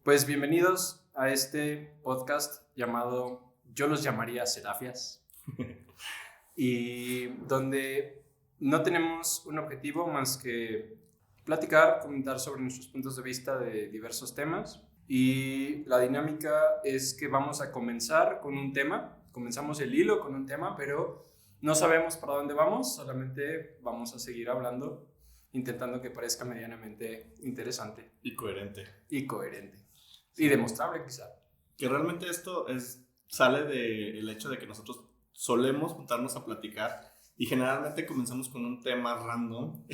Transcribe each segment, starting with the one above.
Pues bienvenidos a este podcast llamado, yo los llamaría Serafias, y donde no tenemos un objetivo más que platicar, comentar sobre nuestros puntos de vista de diversos temas. Y la dinámica es que vamos a comenzar con un tema, comenzamos el hilo con un tema, pero no sabemos para dónde vamos, solamente vamos a seguir hablando, intentando que parezca medianamente interesante. Y coherente. Y coherente. Y demostrable, quizá. Que realmente sale del hecho de que nosotros solemos juntarnos a platicar y generalmente comenzamos con un tema random,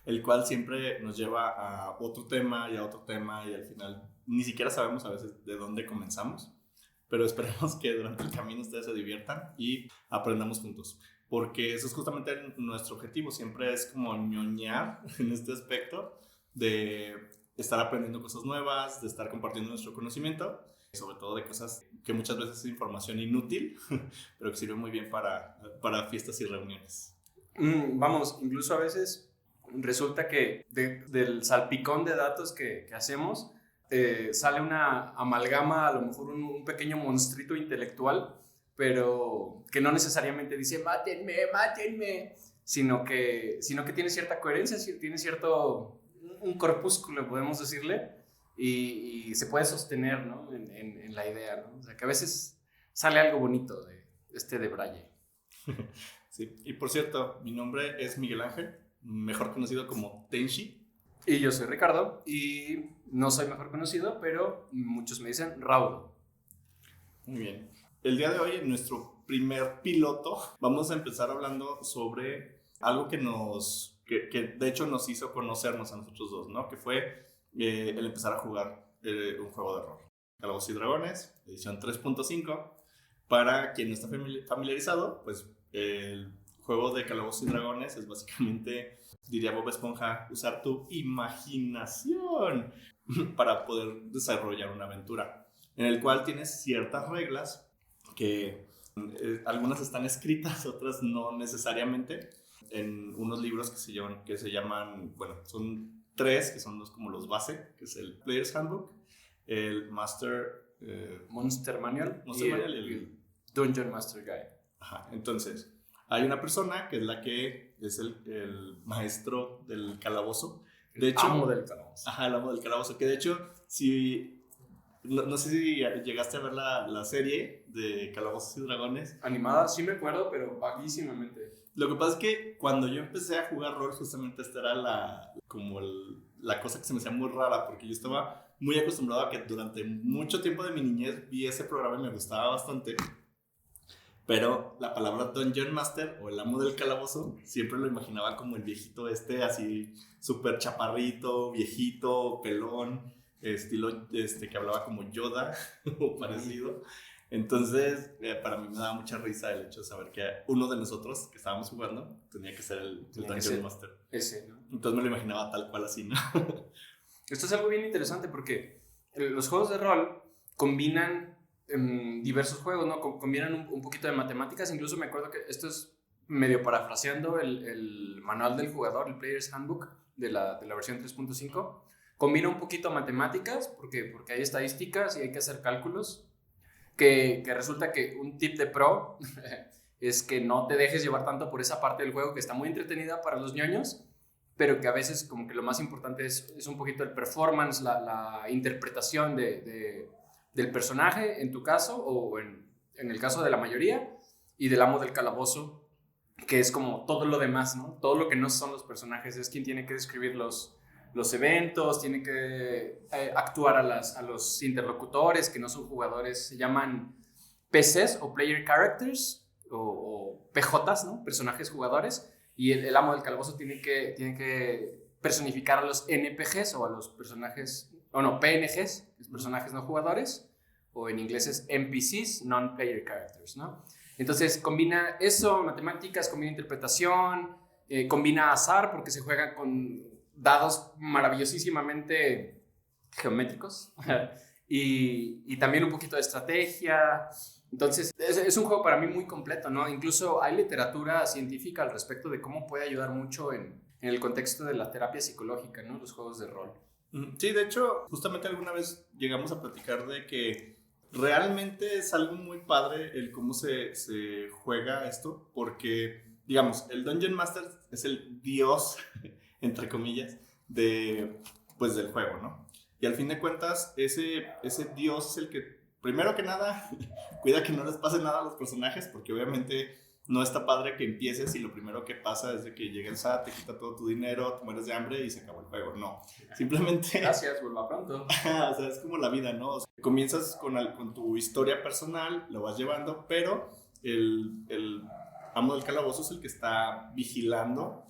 el cual siempre nos lleva a otro tema y a otro tema y al final ni siquiera sabemos a veces de dónde comenzamos, pero esperemos que durante el camino ustedes se diviertan y aprendamos juntos, porque eso es justamente nuestro objetivo, siempre es como ñoñar en este aspecto de estar aprendiendo cosas nuevas, de estar compartiendo nuestro conocimiento, sobre todo de cosas que muchas veces es información inútil, pero que sirve muy bien para fiestas y reuniones. Vamos, incluso a veces resulta que del salpicón de datos que hacemos, sale una amalgama, a lo mejor un pequeño monstruito intelectual, pero que no necesariamente dice mátenme, sino que tiene cierta coherencia, tiene cierto, un corpúsculo, podemos decirle, y se puede sostener, ¿no? en la idea, ¿no? O sea, que a veces sale algo bonito de Braille. Sí, y por cierto, mi nombre es Miguel Ángel, mejor conocido como Tenshi. Y yo soy Ricardo, y no soy mejor conocido, pero muchos me dicen Raudo. Muy bien. El día de hoy, en nuestro primer piloto, vamos a empezar hablando sobre algo que de hecho nos hizo conocernos a nosotros dos, ¿no? Que fue el empezar a jugar un juego de rol. Calabozos y Dragones, edición 3.5. Para quien no está familiarizado, pues el juego de Calabozos y Dragones es básicamente, diría Bob Esponja, usar tu imaginación para poder desarrollar una aventura, en el cual tienes ciertas reglas que algunas están escritas, otras no necesariamente, en unos libros que se llaman, bueno, son 3, que son como los base, que es el Player's Handbook, el Monster Manual y el Dungeon Master Guide. Ajá, entonces, hay una persona que es la que es el maestro del calabozo. De hecho, amo del calabozo. Ajá, el amo del calabozo, que de hecho, no sé si llegaste a ver la serie de Calabozos y Dragones. Animada, sí me acuerdo, pero vaguísimamente. Lo que pasa es que cuando yo empecé a jugar rol, justamente esta era la cosa que se me hacía muy rara, porque yo estaba muy acostumbrado a que durante mucho tiempo de mi niñez vi ese programa y me gustaba bastante. Pero la palabra Dungeon Master o el amo del calabozo siempre lo imaginaba como el viejito así súper chaparrito, viejito, pelón, estilo que hablaba como Yoda o parecido. Entonces, para mí me daba mucha risa el hecho de saber que uno de nosotros que estábamos jugando tenía que ser el Dungeon Master. Ese, ¿no? Entonces me lo imaginaba tal cual así, ¿no? Esto es algo bien interesante porque los juegos de rol combinan diversos juegos, ¿no? Combinan un poquito de matemáticas. Incluso me acuerdo que esto es medio parafraseando el manual del jugador, el Player's Handbook de la versión 3.5. Combina un poquito matemáticas porque hay estadísticas y hay que hacer cálculos. Que resulta que un tip de pro es que no te dejes llevar tanto por esa parte del juego que está muy entretenida para los ñoños, pero que a veces como que lo más importante es un poquito el performance, la interpretación del personaje en tu caso o en el caso de la mayoría, y del amo del calabozo, que es como todo lo demás, ¿no? Todo lo que no son los personajes es quien tiene que describir los eventos, tiene que actuar a los interlocutores que no son jugadores, se llaman PCs o Player Characters o PJs, ¿no? Personajes jugadores, y el amo del calabozo tiene que personificar a los NPGs o a los personajes, o no, PNGs, los personajes no jugadores, o en inglés es NPCs, Non-Player Characters, ¿no? Entonces combina eso, matemáticas, combina interpretación, combina azar porque se juega con dados maravillosísimamente geométricos y también un poquito de estrategia. Entonces es un juego para mí muy completo, ¿no? Incluso hay literatura científica al respecto de cómo puede ayudar mucho en el contexto de la terapia psicológica, ¿no? Los juegos de rol. Sí, de hecho, justamente alguna vez llegamos a platicar de que realmente es algo muy padre el cómo se juega esto, porque, digamos, el Dungeon Master es el dios, entre comillas, de, pues, del juego, ¿no? Y al fin de cuentas, ese dios es el que, primero que nada, cuida que no les pase nada a los personajes, porque obviamente no está padre que empieces y lo primero que pasa es de que llega el SAT, te quita todo tu dinero, te mueres de hambre y se acabó el juego. No, simplemente... Gracias, vuelva pronto. O sea, es como la vida, ¿no? O sea, comienzas con tu historia personal, lo vas llevando, pero el amo del calabozo es el que está vigilando,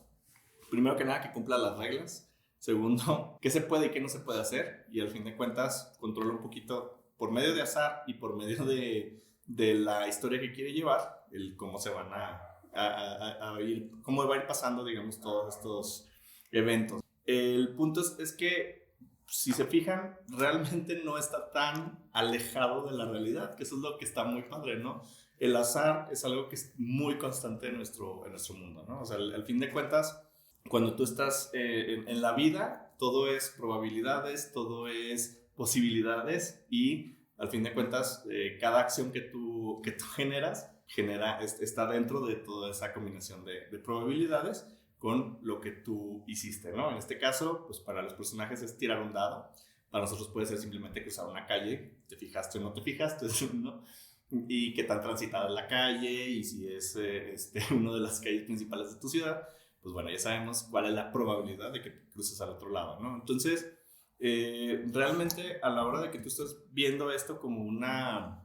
primero que nada, que cumpla las reglas. Segundo, qué se puede y qué no se puede hacer. Y al fin de cuentas, controla un poquito por medio de azar y por medio de la historia que quiere llevar, el cómo se van a ir, cómo va a ir pasando, digamos, todos estos eventos. El punto es que, si se fijan, realmente no está tan alejado de la realidad, que eso es lo que está muy padre, ¿no? El azar es algo que es muy constante en nuestro mundo, ¿no? O sea, al fin de cuentas, cuando tú estás en la vida, todo es probabilidades, todo es posibilidades y al fin de cuentas, cada acción que tú generas está dentro de toda esa combinación de probabilidades con lo que tú hiciste, ¿no? En este caso, pues para los personajes es tirar un dado. Para nosotros puede ser simplemente cruzar una calle, te fijaste o no te fijaste, ¿no? Y qué tan transitada es la calle y si es una de las calles principales de tu ciudad, pues bueno, ya sabemos cuál es la probabilidad de que te cruces al otro lado, ¿no? Entonces, realmente a la hora de que tú estás viendo esto como una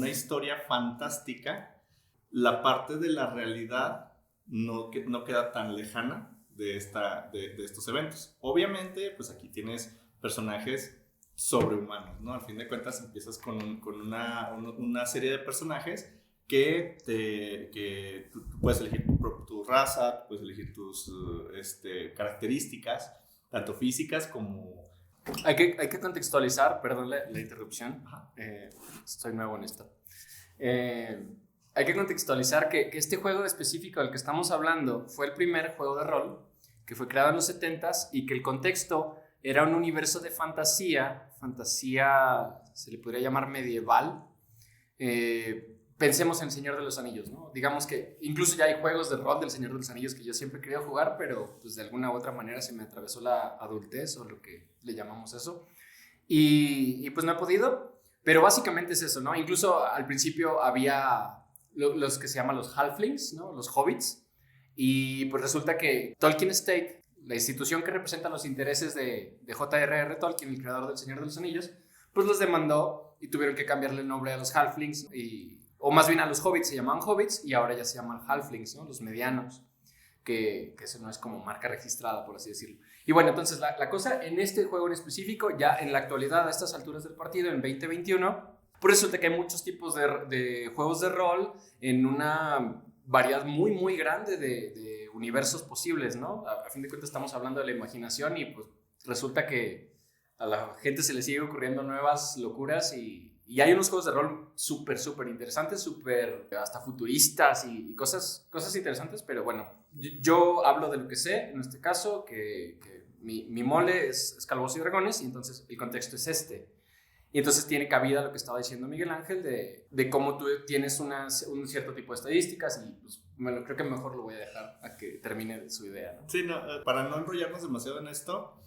historia fantástica, la parte de la realidad no queda tan lejana de estos eventos. Obviamente, pues aquí tienes personajes sobrehumanos, ¿no? Al fin de cuentas empiezas con una serie de personajes que tú puedes elegir tu raza, tú puedes elegir tus características, tanto físicas como... Hay que contextualizar, perdón la interrupción, estoy nuevo en esto. Hay que contextualizar que este juego específico del que estamos hablando fue el primer juego de rol que fue creado en los 70s y que el contexto era un universo de fantasía se le podría llamar medieval. Pensemos en El Señor de los Anillos, ¿no? Digamos que incluso ya hay juegos de rol del Señor de los Anillos que yo siempre he querido jugar, pero pues de alguna u otra manera se me atravesó la adultez o lo que le llamamos eso. Y pues no he podido, pero básicamente es eso, ¿no? Incluso al principio había los que se llaman los halflings, ¿no? Los hobbits. Y pues resulta que Tolkien Estate, la institución que representa los intereses de J.R.R. Tolkien, el creador del Señor de los Anillos, pues los demandó y tuvieron que cambiarle el nombre a los halflings o más bien a los hobbits se llamaban hobbits y ahora ya se llaman halflings, ¿no? Los medianos, que eso no es como marca registrada, por así decirlo. Y bueno, entonces la cosa en este juego en específico, ya en la actualidad, a estas alturas del partido, en 2021, pues resulta que hay muchos tipos de juegos de rol en una variedad muy, muy grande de universos posibles, ¿no? A fin de cuentas estamos hablando de la imaginación y pues resulta que a la gente se le sigue ocurriendo nuevas locuras y hay unos juegos de rol súper, súper interesantes, súper hasta futuristas y cosas interesantes, pero bueno, yo hablo de lo que sé, en este caso, que mi mole es Calabozos y Dragones y entonces el contexto es este. Y entonces tiene cabida lo que estaba diciendo Miguel Ángel de cómo tú tienes un cierto tipo de estadísticas y pues, bueno, creo que mejor lo voy a dejar a que termine su idea, ¿no? Sí, no, para no enrollarnos demasiado en esto,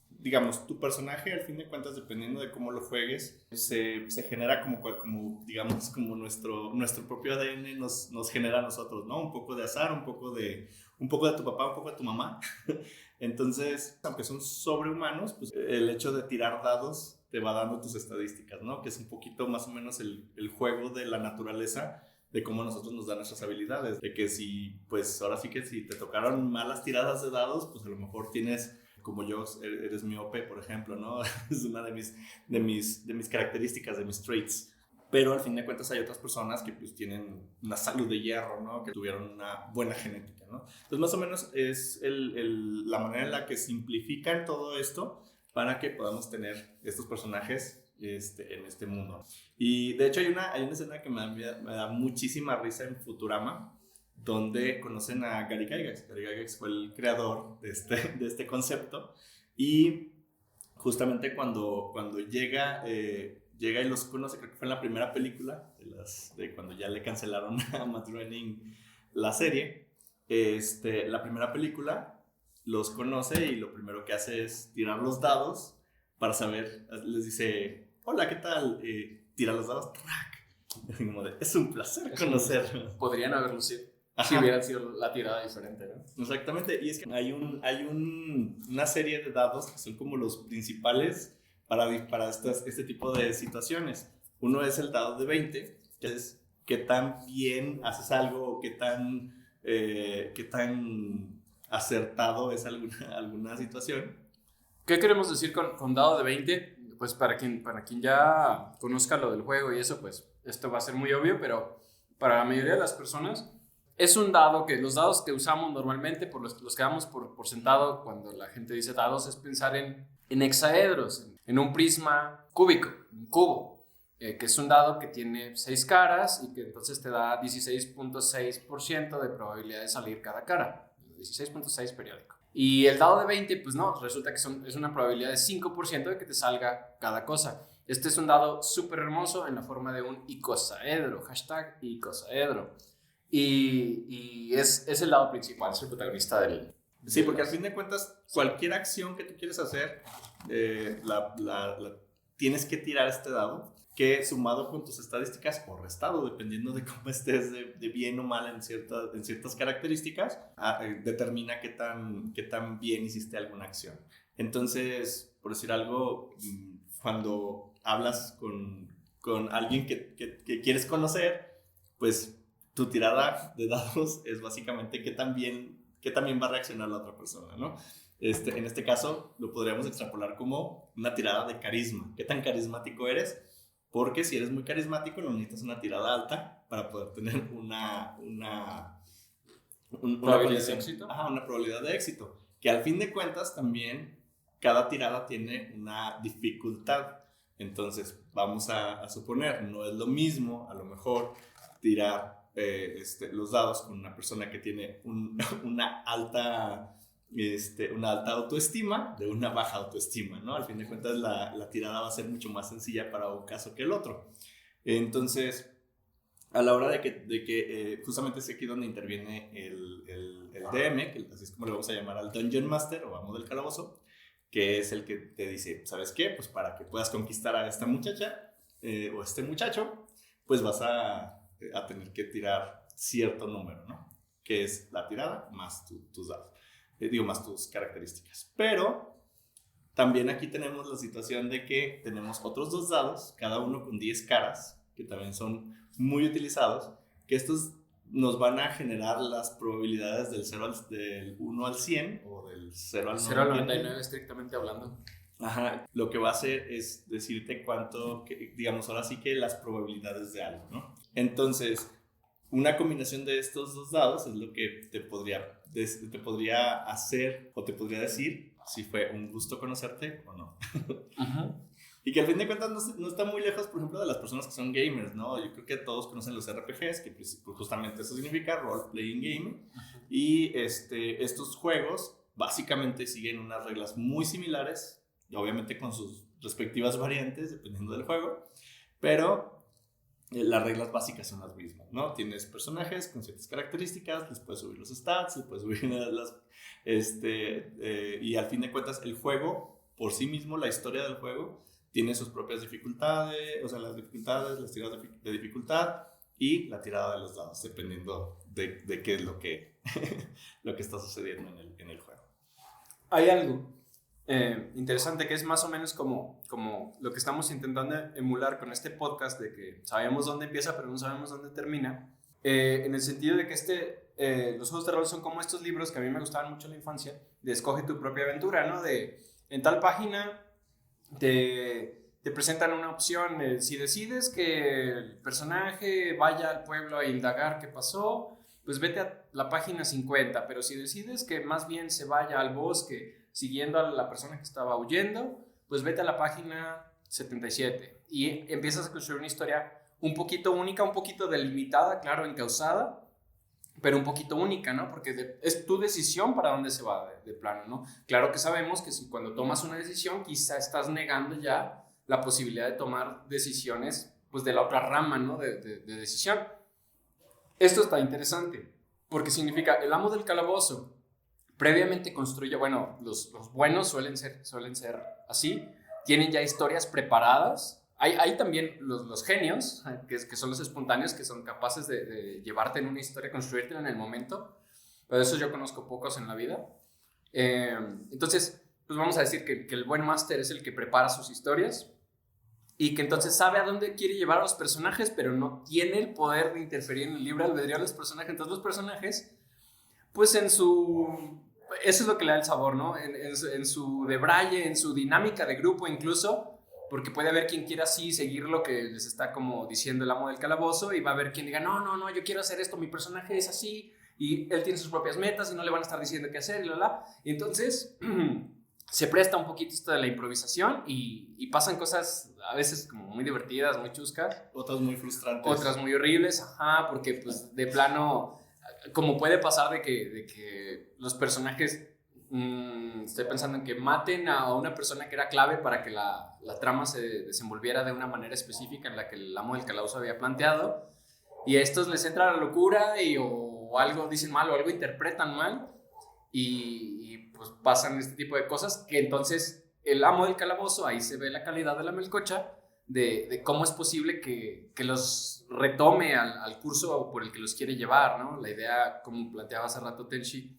digamos, tu personaje al fin de cuentas, dependiendo de cómo lo juegues, se genera como digamos, como nuestro propio ADN nos genera a nosotros, ¿no? Un poco de azar, un poco de tu papá, un poco de tu mamá. Entonces, aunque son sobrehumanos, pues el hecho de tirar dados te va dando tus estadísticas, ¿no? Que es un poquito más o menos el juego de la naturaleza, de cómo nosotros nos dan nuestras habilidades. De que pues ahora sí que si te tocaron malas tiradas de dados, pues a lo mejor tienes, como yo, eres miope, por ejemplo, ¿no? Es una de mis características, de mis traits. Pero al fin de cuentas hay otras personas que pues tienen una salud de hierro, ¿no? Que tuvieron una buena genética, ¿no? Entonces más o menos es la manera en la que simplifican todo esto para que podamos tener estos personajes en este mundo. Y de hecho hay una escena que me da muchísima risa en Futurama, donde conocen a Gary Gygax. Gary Gygax fue el creador de este concepto, y justamente cuando llega y los conoce, creo que fue en la primera película, de cuando ya le cancelaron a Matt Groening la serie, la primera película, los conoce y lo primero que hace es tirar los dados para saber, les dice, hola, ¿qué tal? Tira los dados, ¡trac! Como de, es un placer conocerlos. Podrían haberlo sido. Si hubiera sido la tirada diferente, ¿no? Exactamente, y es que hay una serie de dados que son como los principales para este tipo de situaciones. Uno es el dado de 20, que es qué tan bien haces algo, o qué tan acertado es alguna situación. ¿Qué queremos decir con dado de 20? Pues para quien ya conozca lo del juego y eso, pues esto va a ser muy obvio, pero para la mayoría de las personas es un dado que los dados que usamos normalmente, por los que damos por sentado cuando la gente dice dados, es pensar en hexaedros, en un prisma cúbico, un cubo, que es un dado que tiene 6 caras y que entonces te da 16.6% de probabilidad de salir cada cara, 16.6 periódico. Y el dado de 20, pues no, resulta que es una probabilidad de 5% de que te salga cada cosa. Este es un dado súper hermoso en la forma de un icosaedro, hashtag icosaedro. Y es el lado principal, es el protagonista del... Sí, porque al fin de cuentas, cualquier acción que tú quieres hacer, tienes que tirar este dado, que sumado con tus estadísticas o restado, dependiendo de cómo estés de bien o mal en ciertas características, determina qué tan bien hiciste alguna acción. Entonces, por decir algo, cuando hablas con alguien que quieres conocer, pues tu tirada de dados es básicamente qué tan bien va a reaccionar la otra persona, ¿no? En este caso, lo podríamos extrapolar como una tirada de carisma. ¿Qué tan carismático eres? Porque si eres muy carismático, no necesitas una tirada alta para poder tener una probabilidad de éxito. Ajá, una probabilidad de éxito. Que al fin de cuentas también cada tirada tiene una dificultad. Entonces, vamos a suponer, no es lo mismo a lo mejor tirar los dados con una persona que tiene una alta autoestima de una baja autoestima, ¿no? Al fin de cuentas la tirada va a ser mucho más sencilla para un caso que el otro. Entonces, a la hora de que justamente es aquí donde interviene el DM, que así es como le vamos a llamar al Dungeon Master o amo del calabozo, que es el que te dice, ¿sabes qué? Pues para que puedas conquistar a esta muchacha o este muchacho, pues vas a tener que tirar cierto número, ¿no? Que es la tirada más tus dados. Más tus características. Pero también aquí tenemos la situación de que tenemos otros 2 dados, cada uno con 10 caras, que también son muy utilizados, que estos nos van a generar las probabilidades del 1 al 100 o del 0 al 99 estrictamente hablando. Ajá, lo que va a hacer es decirte cuánto, digamos, ahora sí que las probabilidades de algo, ¿no? Entonces, una combinación de estos 2 dados es lo que te podría hacer o te podría decir si fue un gusto conocerte o no. Ajá. Y que al fin de cuentas no está muy lejos, por ejemplo, de las personas que son gamers, ¿no? Yo creo que todos conocen los RPGs, que pues, justamente eso significa Role Playing Game. Ajá. Y estos juegos básicamente siguen unas reglas muy similares, y obviamente con sus respectivas variantes, dependiendo del juego, pero las reglas básicas son las mismas, ¿no? Tienes personajes con ciertas características, les puedes subir los stats, les puedes subir y al fin de cuentas el juego, por sí mismo, la historia del juego, tiene sus propias dificultades, o sea, las dificultades, las tiradas de dificultad y la tirada de los dados, dependiendo de qué es lo que está sucediendo en el juego. Hay algo interesante que es más o menos como lo que estamos intentando emular con este podcast, de que sabemos dónde empieza pero no sabemos dónde termina, en el sentido de que los juegos de rol son como estos libros que a mí me gustaban mucho en la infancia, de escoge tu propia aventura, ¿no? De en tal página te presentan una opción, si decides que el personaje vaya al pueblo a indagar qué pasó, pues vete a la página 50, pero si decides que más bien se vaya al bosque siguiendo a la persona que estaba huyendo, pues vete a la página 77 y empiezas a construir una historia un poquito única, un poquito delimitada, claro, encauzada, pero un poquito única, ¿no? Porque es tu decisión para dónde se va de plano, ¿no? Claro que sabemos que si cuando tomas una decisión, quizá estás negando ya la posibilidad de tomar decisiones, pues de la otra rama, ¿no? De decisión. Esto está interesante, porque significa el amo del calabozo previamente construye, bueno, los buenos suelen ser así, tienen ya historias preparadas. Hay también los genios, que son los espontáneos, que son capaces de llevarte en una historia, construirte en el momento, pero de esos yo conozco pocos en la vida. Entonces, pues vamos a decir que el buen máster es el que prepara sus historias y que entonces sabe a dónde quiere llevar a los personajes, pero no tiene el poder de interferir en el libre albedrío de los personajes. Entonces los personajes, pues eso es lo que le da el sabor, ¿no? En su debraye, en su dinámica de grupo incluso, porque puede haber quien quiera así seguir lo que les está como diciendo el amo del calabozo y va a haber quien diga, no, yo quiero hacer esto, mi personaje es así y él tiene sus propias metas y no le van a estar diciendo qué hacer y entonces se presta un poquito esto de la improvisación y pasan cosas a veces como muy divertidas, muy chuscas. Otras muy frustrantes. Otras muy horribles, porque pues de plano, como puede pasar de que los personajes, estoy pensando en que maten a una persona que era clave para que la trama se desenvolviera de una manera específica en la que el amo del calabozo había planteado, y a estos les entra la locura o algo dicen mal o algo interpretan mal, y pues pasan este tipo de cosas que entonces el amo del calabozo, ahí se ve la calidad de la melcocha, de cómo es posible que los retome al curso por el que los quiere llevar, ¿no? La idea, como planteaba hace rato Tenchi,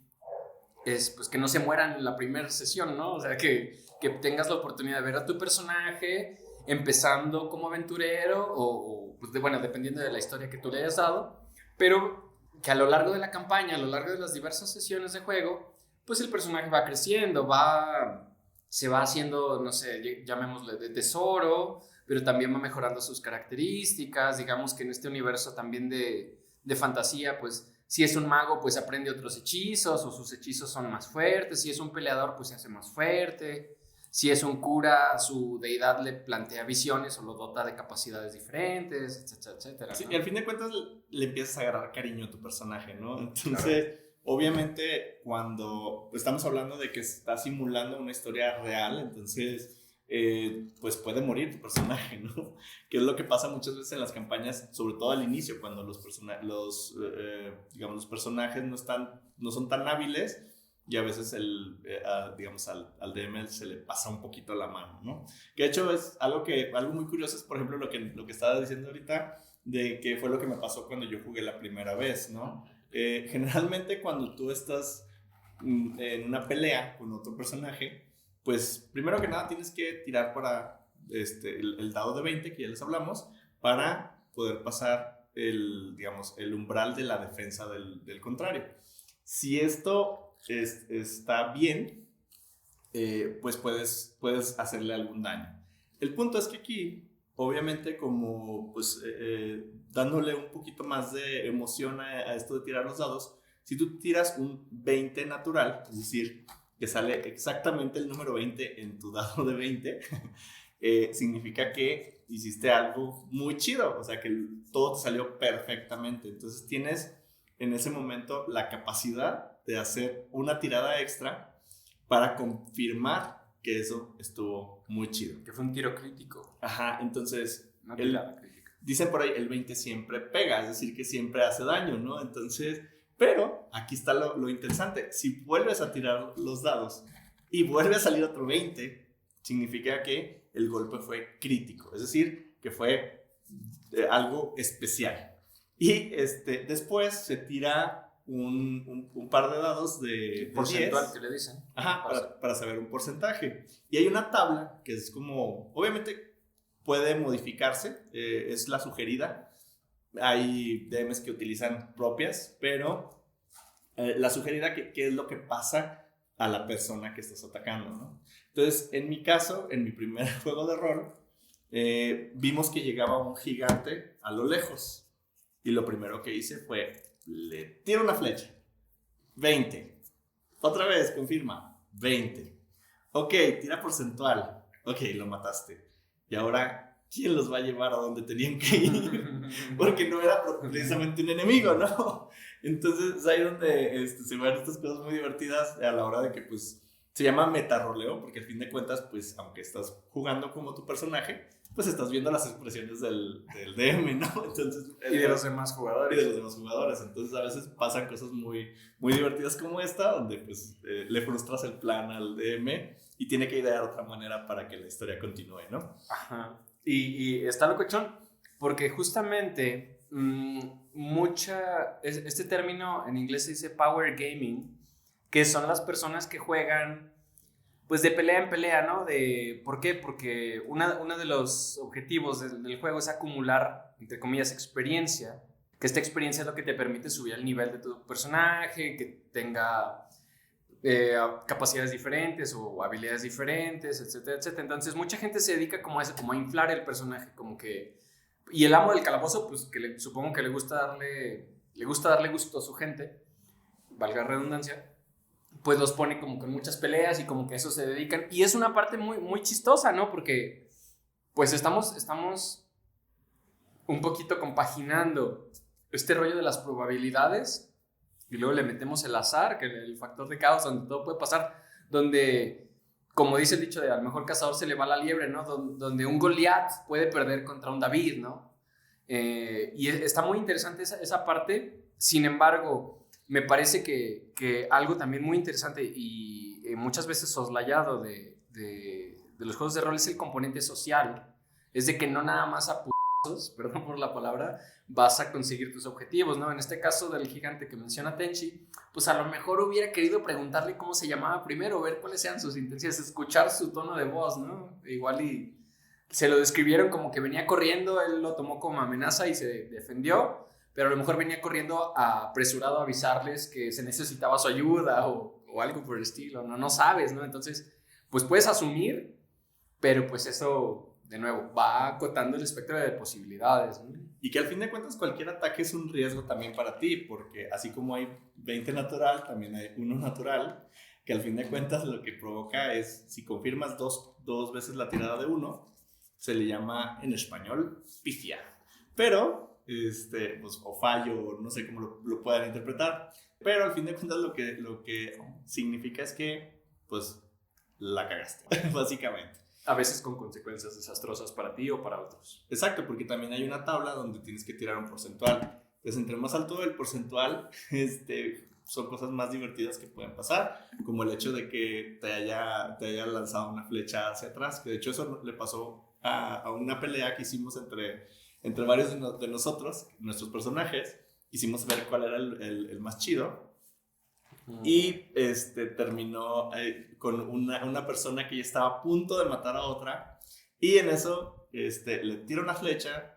es pues que no se mueran en la primera sesión, ¿no? O sea, que tengas la oportunidad de ver a tu personaje empezando como aventurero o pues bueno, dependiendo de la historia que tú le hayas dado, pero que a lo largo de la campaña, a lo largo de las diversas sesiones de juego, pues el personaje va creciendo, se va haciendo, no sé, llamémosle de tesoro, pero también va mejorando sus características. Digamos que en este universo también de fantasía, pues si es un mago, pues aprende otros hechizos o sus hechizos son más fuertes. Si es un peleador, pues se hace más fuerte. Si es un cura, su deidad le plantea visiones o lo dota de capacidades diferentes, etcétera, etcétera. Sí, ¿no? y al fin de cuentas le empiezas a agarrar cariño a tu personaje, ¿no? Entonces, claro, obviamente, cuando estamos hablando de que está simulando una historia real, entonces, pues puede morir tu personaje, ¿no? Que es lo que pasa muchas veces en las campañas, sobre todo al inicio, cuando los personajes no son tan hábiles. Y a veces digamos, al DM se le pasa un poquito la mano, ¿no? Que de hecho es algo muy curioso, es por ejemplo lo que estaba diciendo ahorita, de que fue lo que me pasó cuando yo jugué la primera vez, ¿no? Generalmente cuando tú estás en una pelea con otro personaje, pues primero que nada tienes que tirar para el dado de 20, que ya les hablamos, para poder pasar el umbral de la defensa del contrario. Si esto está bien, pues puedes hacerle algún daño. El punto es que aquí, obviamente, como pues dándole un poquito más de emoción a esto de tirar los dados, si tú tiras un 20 natural, es decir, que sale exactamente el número 20 en tu dado de 20, significa que hiciste algo muy chido, o sea que todo te salió perfectamente. Entonces tienes en ese momento la capacidad de hacer una tirada extra para confirmar que eso estuvo muy chido. Que fue un tiro crítico. Ajá, entonces una tirada crítica. Dicen por ahí, el 20 siempre pega, es decir, que siempre hace daño, ¿no? Entonces, pero aquí está lo interesante. Si vuelves a tirar los dados y vuelve a salir otro 20, significa que el golpe fue crítico, es decir, que fue algo especial. Y después se tira un par de dados de porcentual 10, que le dicen. Ajá, para saber un porcentaje. Y hay una tabla que es como, obviamente puede modificarse, es la sugerida. Hay DMs que utilizan propias, pero la sugerida, ¿qué es lo que pasa a la persona que estás atacando, ¿no? Entonces, en mi caso, en mi primer juego de rol, vimos que llegaba un gigante a lo lejos. Y lo primero que hice fue, le tiro una flecha. 20. Otra vez, confirma. 20. Ok, tira porcentual. Ok, lo mataste. Y ahora ¿quién los va a llevar a donde tenían que ir? Porque no era precisamente un enemigo, ¿no? Entonces es ahí donde se ven estas cosas muy divertidas a la hora de que, pues, se llama metarroleo, porque al fin de cuentas, pues, aunque estás jugando como tu personaje, pues estás viendo las expresiones del DM, ¿no? Entonces, y de los demás jugadores. Y de los demás jugadores. Entonces, a veces pasan cosas muy, muy divertidas como esta, donde, pues, le frustras el plan al DM y tiene que idear otra manera para que la historia continúe, ¿no? Ajá. Y está locochón, porque justamente este término en inglés se dice power gaming, que son las personas que juegan pues de pelea en pelea, ¿no? ¿Por qué? Porque uno de los objetivos del juego es acumular, entre comillas, experiencia, que esta experiencia es lo que te permite subir el nivel de tu personaje, que tenga capacidades diferentes o habilidades diferentes, etcétera, etcétera. Entonces mucha gente se dedica como a inflar el personaje, como que... Y el amo del calabozo, pues que supongo que le gusta darle gusto a su gente, valga la redundancia, pues los pone como con muchas peleas y como que a eso se dedican. Y es una parte muy, muy chistosa, ¿no? Porque pues estamos un poquito compaginando este rollo de las probabilidades y luego le metemos el azar, que el factor de caos donde todo puede pasar, donde, como dice el dicho de al mejor cazador se le va la liebre, ¿no? Donde un Goliat puede perder contra un David, ¿no? Y está muy interesante esa parte. Sin embargo, me parece que algo también muy interesante y muchas veces soslayado de los juegos de rol es el componente social. Es de que no nada más a putazos, perdón por la palabra, vas a conseguir tus objetivos, ¿no? En este caso del gigante que menciona Tenchi, pues a lo mejor hubiera querido preguntarle cómo se llamaba primero, ver cuáles eran sus intenciones, escuchar su tono de voz, ¿no? Igual y se lo describieron como que venía corriendo, él lo tomó como amenaza y se defendió, pero a lo mejor venía corriendo apresurado a avisarles que se necesitaba su ayuda o algo por el estilo, no sabes, ¿no? Entonces, pues puedes asumir, pero pues eso, de nuevo, va acotando el espectro de posibilidades, ¿no? Y que al fin de cuentas cualquier ataque es un riesgo también para ti, porque así como hay 20 natural, también hay 1 natural, que al fin de cuentas lo que provoca es, si confirmas dos veces la tirada de 1, se le llama en español pifia. Pero, pues, o fallo, no sé cómo lo puedan interpretar, pero al fin de cuentas lo que significa es que, pues, la cagaste, básicamente. A veces con consecuencias desastrosas para ti o para otros. Exacto, porque también hay una tabla donde tienes que tirar un porcentual. Entonces, entre más alto el porcentual, son cosas más divertidas que pueden pasar, como el hecho de que te haya lanzado una flecha hacia atrás, que de hecho eso le pasó a una pelea que hicimos entre varios de nosotros, nuestros personajes. Quisimos ver cuál era el más chido. Y terminó con una persona que ya estaba a punto de matar a otra. Y en eso le tira una flecha,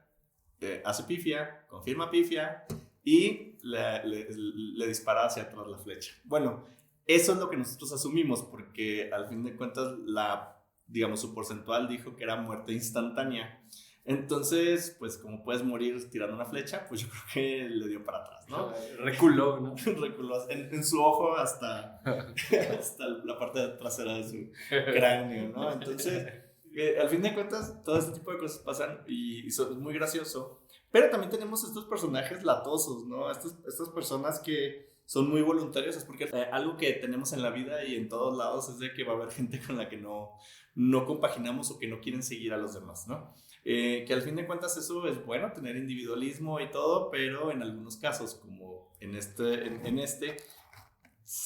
hace pifia, confirma pifia y le dispara hacia atrás la flecha. Bueno, eso es lo que nosotros asumimos, porque al fin de cuentas digamos, su porcentual dijo que era muerte instantánea. Entonces, pues como puedes morir tirando una flecha, pues yo creo que le dio para atrás, ¿no? Reculó, ¿no? Reculó en su ojo hasta la parte trasera de su cráneo, ¿no? Entonces, al fin de cuentas, todo este tipo de cosas pasan y es muy gracioso. Pero también tenemos estos personajes latosos, ¿no? Estas personas que son muy voluntarios, porque algo que tenemos en la vida y en todos lados es de que va a haber gente con la que no compaginamos o que no quieren seguir a los demás, ¿no? Que al fin de cuentas eso es bueno, tener individualismo y todo, pero en algunos casos, como en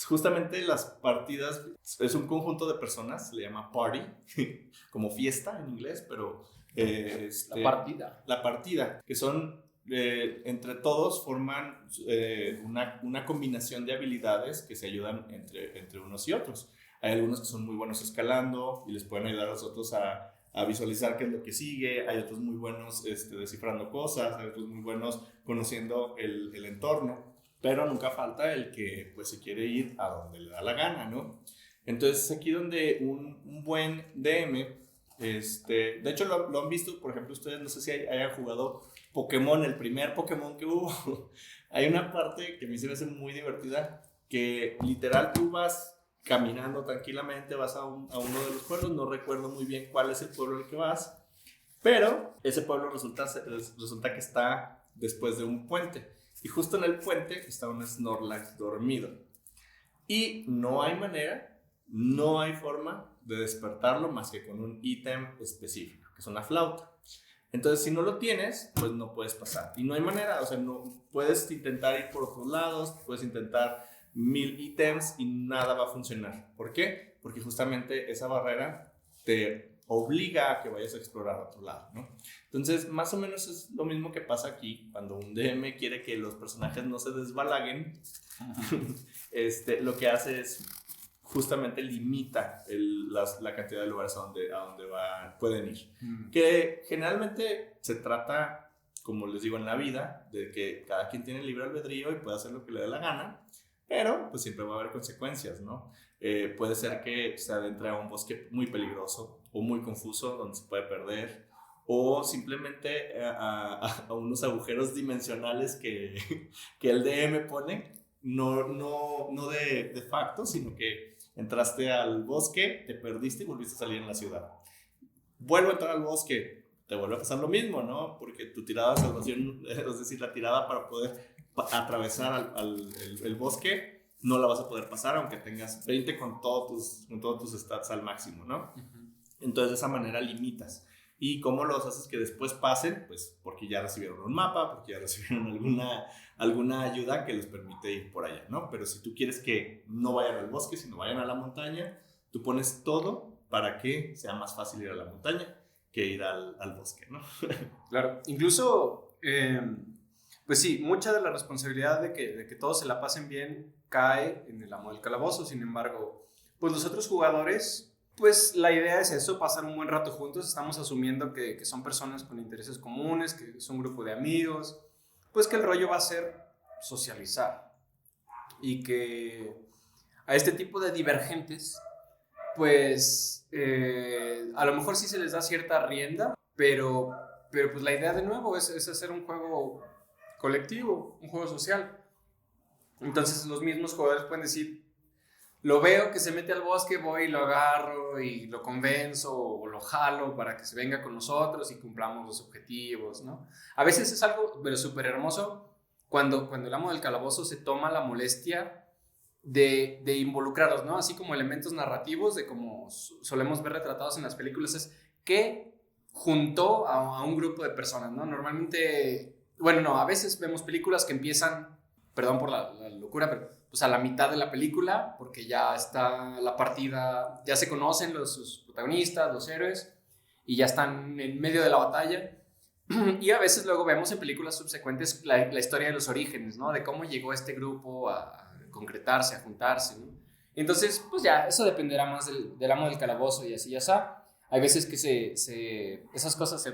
justamente las partidas es un conjunto de personas, se le llama party, como fiesta en inglés, pero la partida, que son entre todos forman una combinación de habilidades que se ayudan entre unos y otros. Hay algunos que son muy buenos escalando y les pueden ayudar a los otros a visualizar qué es lo que sigue. Hay otros muy buenos descifrando cosas, hay otros muy buenos conociendo el entorno, pero nunca falta el que pues se quiere ir a donde le da la gana, ¿no? Entonces aquí donde un buen DM, de hecho lo han visto, por ejemplo, ustedes no sé si hayan jugado Pokémon, el primer Pokémon que hubo. Hay una parte que a mí se me hace muy divertida, que literal tú vas caminando tranquilamente, vas a uno de los pueblos, no recuerdo muy bien cuál es el pueblo al que vas, Pero ese pueblo resulta que está después de un puente. Y justo en el puente está un Snorlax dormido. Y no hay manera, no hay forma de despertarlo más que con un ítem específico, que es una flauta. Entonces, si no lo tienes, pues no puedes pasar. Y no hay manera, o sea, no puedes intentar ir por otros lados, puedes intentar 1000 ítems y nada va a funcionar. ¿Por qué? Porque justamente esa barrera te obliga a que vayas a explorar otro lado, ¿no? Entonces, más o menos es lo mismo que pasa aquí cuando un DM quiere que los personajes no se desbalaguen. Lo que hace es justamente limita la cantidad de lugares a donde pueden ir. Que generalmente se trata, como les digo en la vida, de que cada quien tiene libre albedrío y puede hacer lo que le dé la gana, pero pues siempre va a haber consecuencias, ¿no? Puede ser que se adentre a un bosque muy peligroso o muy confuso donde se puede perder, o simplemente a unos agujeros dimensionales que el DM pone, no de facto, sino que entraste al bosque, te perdiste y volviste a salir en la ciudad. Vuelvo a entrar al bosque, te vuelve a pasar lo mismo, ¿no? Porque tu tirada de salvación, es decir, la tirada para poder atravesar el bosque, no la vas a poder pasar aunque tengas 20 con todos tus stats al máximo, ¿no? Entonces de esa manera limitas. ¿Y cómo los haces que después pasen? Pues porque ya recibieron un mapa, porque ya recibieron alguna ayuda que les permite ir por allá, ¿no? Pero si tú quieres que no vayan al bosque, sino vayan a la montaña, tú pones todo para que sea más fácil ir a la montaña que ir al bosque, ¿no? Claro, incluso, pues sí, mucha de la responsabilidad de que todos se la pasen bien cae en el amo del calabozo. Sin embargo, pues los otros jugadores, pues la idea es eso, pasar un buen rato juntos. Estamos asumiendo que son personas con intereses comunes, que es un grupo de amigos, pues que el rollo va a ser socializar. Y que a este tipo de divergentes, pues a lo mejor sí se les da cierta rienda, pero pues la idea de nuevo es hacer un juego colectivo, un juego social. Entonces los mismos jugadores pueden decir, lo veo que se mete al bosque, voy y lo agarro y lo convenzo o lo jalo para que se venga con nosotros y cumplamos los objetivos, ¿no? A veces es algo pero súper hermoso cuando el amo del calabozo se toma la molestia de involucrarlos, ¿no? Así como elementos narrativos de como solemos ver retratados en las películas, es que juntó a un grupo de personas, ¿no? Normalmente, bueno, no, a veces vemos películas que empiezan, perdón por la locura, pero pues a la mitad de la película, porque ya está la partida, ya se conocen sus protagonistas, los héroes, y ya están en medio de la batalla. Y a veces luego vemos en películas subsecuentes la historia de los orígenes, ¿no? De cómo llegó este grupo a concretarse, a juntarse, ¿no? Entonces, pues ya, eso dependerá más del amo del calabozo y así ya está. Hay veces que esas cosas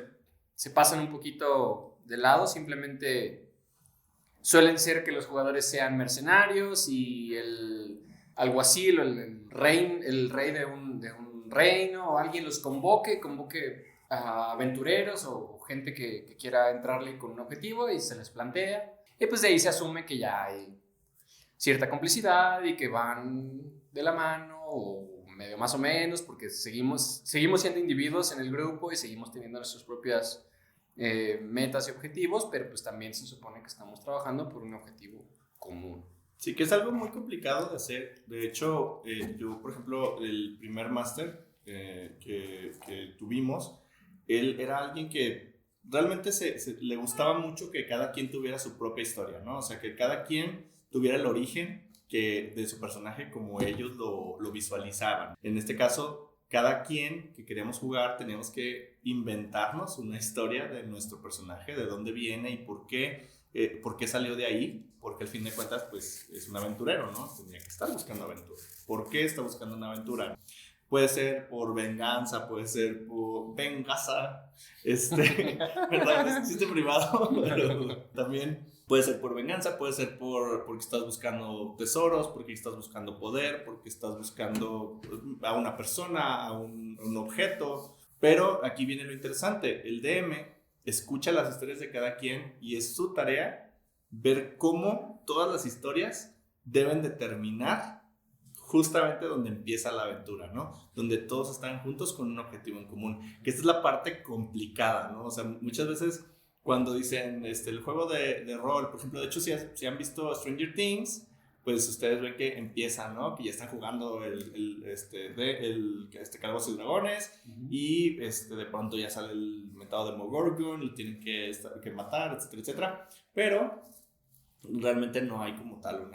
se pasan un poquito de lado, simplemente suelen ser que los jugadores sean mercenarios y el alguacil o el rey de un reino o alguien los convoque a aventureros o gente que quiera entrarle con un objetivo y se les plantea. Y pues de ahí se asume que ya hay cierta complicidad y que van de la mano o medio más o menos porque seguimos siendo individuos en el grupo y seguimos teniendo nuestras propias metas y objetivos, pero pues también se supone que estamos trabajando por un objetivo común. Sí, que es algo muy complicado de hacer. De hecho, yo, por ejemplo, el primer máster que tuvimos, él era alguien que realmente le gustaba mucho que cada quien tuviera su propia historia, ¿no? O sea, que cada quien tuviera el origen de su personaje como ellos lo visualizaban. En este caso, cada quien que queríamos jugar teníamos que inventarnos una historia de nuestro personaje, de dónde viene y por qué salió de ahí, porque al fin de cuentas pues es un aventurero, ¿no? Tenía que estar buscando aventura. ¿Por qué está buscando una aventura? Puede ser por venganza, puede ser por venganza, ¿verdad? Es un chiste privado, pero también puede ser por venganza, puede ser porque estás buscando tesoros, porque estás buscando poder, porque estás buscando a una persona, a un objeto. Pero aquí viene lo interesante, el DM escucha las historias de cada quien y es su tarea ver cómo todas las historias deben de terminar justamente donde empieza la aventura, ¿no? Donde todos están juntos con un objetivo en común, que esta es la parte complicada, ¿no? O sea, muchas veces cuando dicen el juego de rol, por ejemplo, de hecho, si han visto Stranger Things, pues ustedes ven que empiezan, ¿no? Que ya están jugando el Calabozos y Dragones, y de pronto ya sale el mentado Demogorgon, lo tienen que matar, etcétera, etcétera. Pero realmente no hay como tal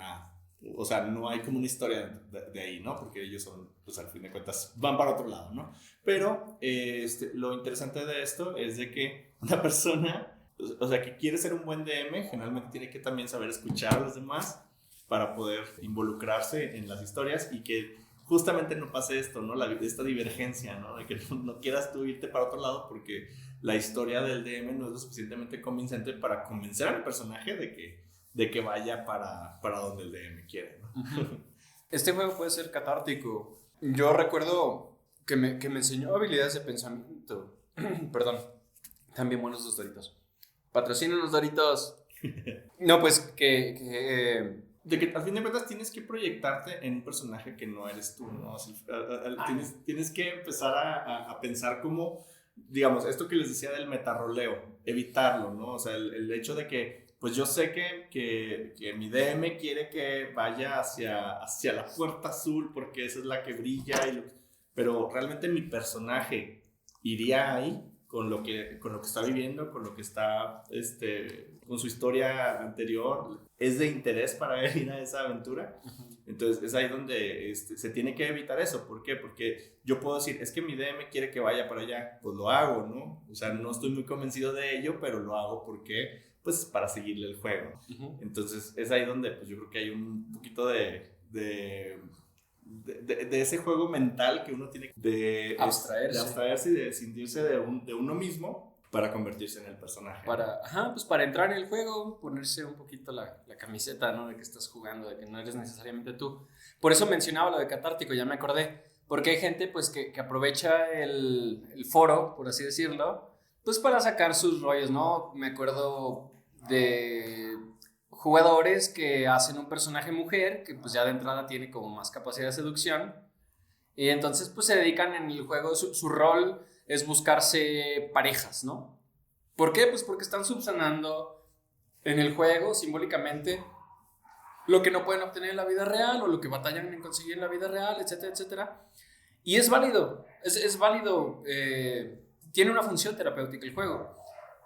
o sea, no hay como una historia de ahí, ¿no? Porque ellos son, pues al fin de cuentas, van para otro lado, ¿no? Pero lo interesante de esto es de que una persona, o sea, que quiere ser un buen DM, generalmente tiene que también saber escuchar a los demás para poder involucrarse en las historias y que justamente no pase esto, ¿no? Esta divergencia, ¿no? De que no quieras tú irte para otro lado porque la historia del DM no es lo suficientemente convincente para convencer al personaje de que vaya para donde el DM quiere, ¿no? Este juego puede ser catártico. Yo recuerdo que me enseñó habilidades de pensamiento. Perdón. También buenos los Doritos. Patrocinan los Doritos. No, pues de que al fin de cuentas tienes que proyectarte en un personaje que no eres tú, ¿no? O sea, tienes que empezar a pensar como, digamos, esto que les decía del metarroleo, evitarlo, ¿no? O sea, el hecho de que, pues yo sé que mi DM quiere que vaya hacia la puerta azul porque esa es la que brilla, pero realmente mi personaje iría ahí con lo que está viviendo, con lo que está, con su historia anterior, es de interés para él ir a esa aventura. Entonces es ahí donde se tiene que evitar eso. ¿Por qué? Porque yo puedo decir, es que mi DM quiere que vaya para allá, pues lo hago, ¿no? O sea, no estoy muy convencido de ello, pero lo hago porque, pues, para seguirle el juego. Entonces es ahí donde, pues, yo creo que hay un poquito de ese juego mental que uno tiene de abstraerse y de sentirse de uno mismo para convertirse en el personaje. Pues para entrar en el juego, ponerse un poquito la camiseta, ¿no? De que estás jugando, de que no eres necesariamente tú. Por eso mencionaba lo de catártico, ya me acordé. Porque hay gente pues que aprovecha el foro, por así decirlo, pues para sacar sus rollos, ¿no? Me acuerdo de jugadores que hacen un personaje mujer, que pues ya de entrada tiene como más capacidad de seducción, y entonces pues se dedican en el juego, su rol es buscarse parejas, ¿no? ¿Por qué? Pues porque están subsanando en el juego simbólicamente lo que no pueden obtener en la vida real o lo que batallan en conseguir en la vida real, etcétera, etcétera. Y es válido, es válido, tiene una función terapéutica el juego.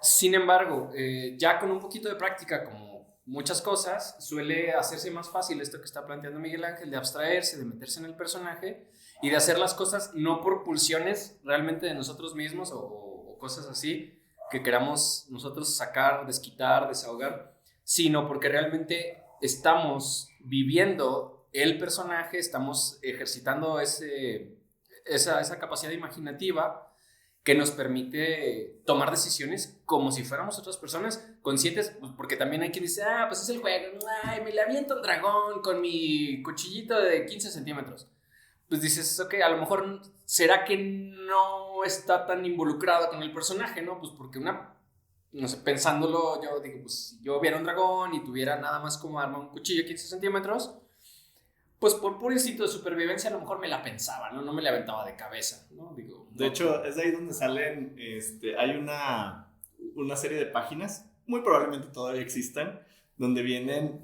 Sin embargo, ya con un poquito de práctica, como muchas cosas, suele hacerse más fácil esto que está planteando Miguel Ángel, de abstraerse, de meterse en el personaje y de hacer las cosas no por pulsiones realmente de nosotros mismos o cosas así que queramos nosotros sacar, desquitar, desahogar, sino porque realmente estamos viviendo el personaje, estamos ejercitando esa capacidad imaginativa que nos permite tomar decisiones como si fuéramos otras personas conscientes, porque también hay quien dice, pues es el juego, ay, me le aviento al dragón con mi cuchillito de 15 centímetros. Pues dices, ok, a lo mejor, ¿será que no está tan involucrado con el personaje, no? Pues porque no sé, pensándolo, yo digo, pues si yo viera un dragón y tuviera nada más como arma un cuchillo de 15 centímetros, pues por puro instinto de supervivencia a lo mejor me la pensaba, ¿no? No me la aventaba de cabeza, ¿no? Digo, de hecho, es ahí donde salen, hay una serie de páginas, muy probablemente todavía existan, donde vienen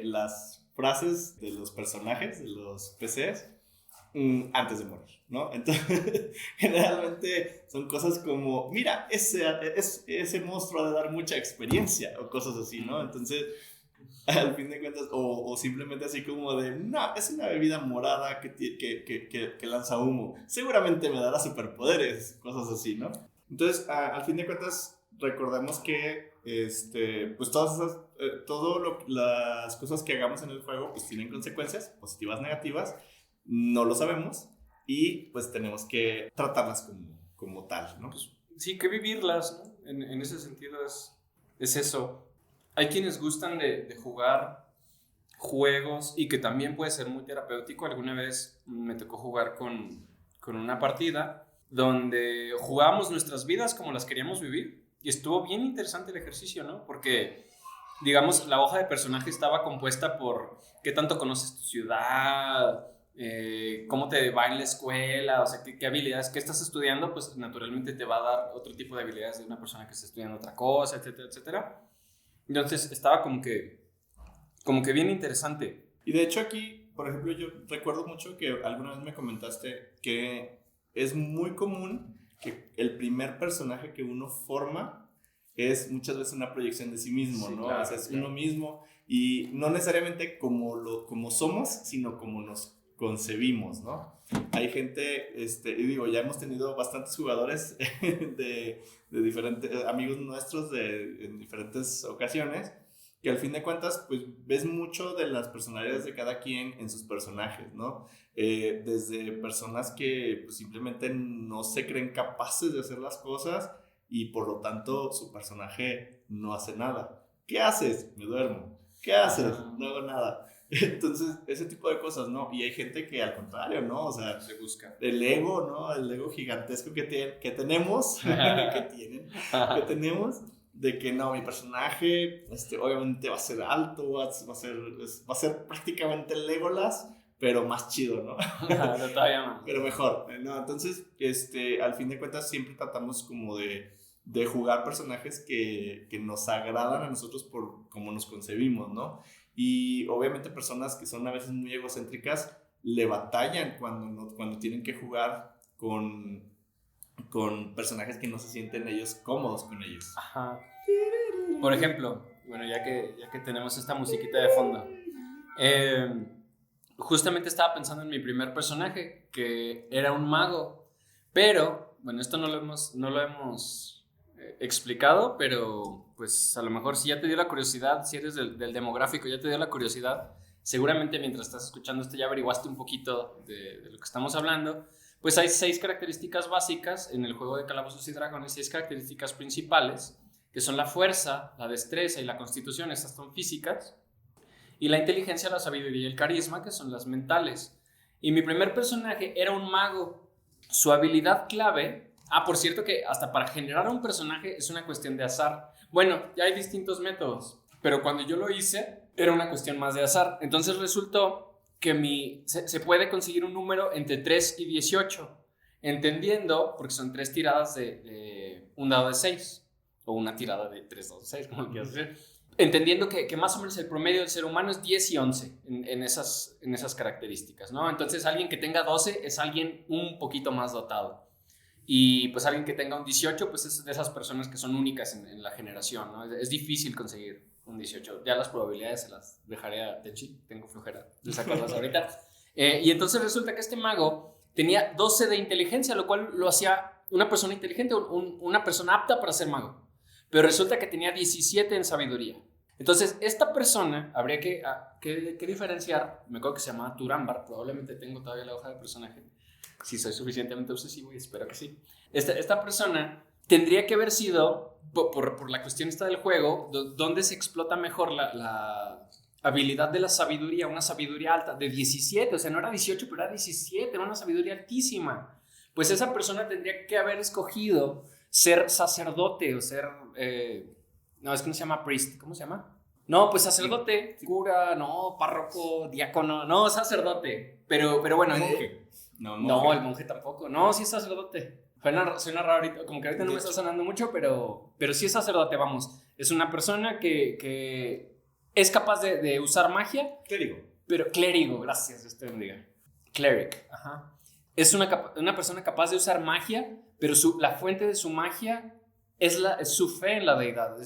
las frases de los personajes, de los PCs, antes de morir, ¿no? Entonces, generalmente son cosas como, mira, ese monstruo ha de dar mucha experiencia, o cosas así, ¿no? Entonces, al fin de cuentas, o simplemente así como de, no, es una bebida morada que lanza humo, seguramente me dará superpoderes, cosas así, ¿no? Entonces, al fin de cuentas, recordemos que, pues todas las cosas que hagamos en el juego, pues tienen consecuencias, positivas, negativas, no lo sabemos, y pues tenemos que tratarlas como tal, ¿no? Pues, sí, que vivirlas, ¿no? En ese sentido es eso. Hay quienes gustan de jugar juegos y que también puede ser muy terapéutico. Alguna vez me tocó jugar con una partida donde jugábamos nuestras vidas como las queríamos vivir y estuvo bien interesante el ejercicio, ¿no? Porque, digamos, la hoja de personaje estaba compuesta por qué tanto conoces tu ciudad, cómo te va en la escuela, o sea, qué habilidades, qué estás estudiando, pues naturalmente te va a dar otro tipo de habilidades de una persona que está estudiando otra cosa, etcétera, etcétera. Entonces estaba como que bien interesante. Y de hecho aquí, por ejemplo, yo recuerdo mucho que alguna vez me comentaste que es muy común que el primer personaje que uno forma es muchas veces una proyección de sí mismo, Sí, ¿no? claro, O sea, es claro. uno mismo y no necesariamente como somos, sino como nos concebimos, ¿no? Hay gente, y digo, ya hemos tenido bastantes jugadores de diferentes amigos nuestros en diferentes ocasiones, que al fin de cuentas, pues ves mucho de las personalidades de cada quien en sus personajes, ¿no? Desde personas que pues, simplemente no se creen capaces de hacer las cosas y por lo tanto su personaje no hace nada. ¿Qué haces? Me duermo. ¿Qué haces? No hago nada. Entonces, ese tipo de cosas, ¿no? Y hay gente que al contrario, ¿no? O sea, Se busca. el ego, ¿no? El ego gigantesco que tenemos, que tenemos, de que no, mi personaje, obviamente va a ser alto, va a ser prácticamente Legolas, pero más chido, ¿no? Todavía más. Pero mejor, ¿no? Entonces, al fin de cuentas, siempre tratamos como de jugar personajes que nos agradan a nosotros por cómo nos concebimos, ¿no? Y obviamente personas que son a veces muy egocéntricas le batallan cuando tienen que jugar con personajes que no se sienten ellos cómodos con ellos. Ajá. Por ejemplo, bueno, ya que tenemos esta musiquita de fondo, justamente estaba pensando en mi primer personaje, que era un mago, pero, bueno, esto no lo hemos explicado, pero pues a lo mejor si ya te dio la curiosidad, si eres del demográfico, ya te dio la curiosidad, seguramente mientras estás escuchando esto ya averiguaste un poquito de lo que estamos hablando. Pues hay 6 características básicas en el juego de Calabozos y Dragones, 6 características principales, que son la fuerza, la destreza y la constitución, estas son físicas, y la inteligencia, la sabiduría y el carisma, que son las mentales. Y mi primer personaje era un mago. Su habilidad clave... por cierto que hasta para generar un personaje es una cuestión de azar. Bueno, ya hay distintos métodos, pero cuando yo lo hice era una cuestión más de azar. Entonces resultó que se puede conseguir un número entre 3 y 18, entendiendo, porque son 3 tiradas de un dado de 6, o una tirada de 3 dados de 6, como lo quieras decir. Entendiendo que más o menos el promedio del ser humano es 10 y 11 en esas características, ¿no? Entonces alguien que tenga 12 es alguien un poquito más dotado. Y pues alguien que tenga un 18, pues es de esas personas que son únicas en la generación, ¿no? Es difícil conseguir un 18. Ya las probabilidades se las dejaré a Tenchi, tengo flojera de sacarlas ahorita. Y entonces resulta que este mago tenía 12 de inteligencia, lo cual lo hacía una persona inteligente, una persona apta para ser mago. Pero resulta que tenía 17 en sabiduría. Entonces, esta persona habría que diferenciar. Me acuerdo que se llamaba Turambar, probablemente tengo todavía la hoja de personaje. Si soy suficientemente obsesivo, y espero que sí. Esta persona tendría que haber sido, por la cuestión esta del juego, donde se explota mejor la habilidad de la sabiduría, una sabiduría alta, de 17, o sea, no era 18, pero era 17, era una sabiduría altísima. Pues esa persona tendría que haber escogido ser sacerdote o ser... no, es que no se llama priest, ¿cómo se llama? No, pues sacerdote, cura, no, párroco, diácono, no, sacerdote. Pero bueno, monje. No, el monje tampoco. No, sí es sacerdote. Suena raro ahorita, como que ahorita no me está sonando mucho, pero sí es sacerdote, vamos. Es una persona que es capaz de usar magia. Clérigo, gracias, Dios te bendiga. Cleric, ajá. Es una persona capaz de usar magia, pero la fuente de su magia es su fe en la deidad.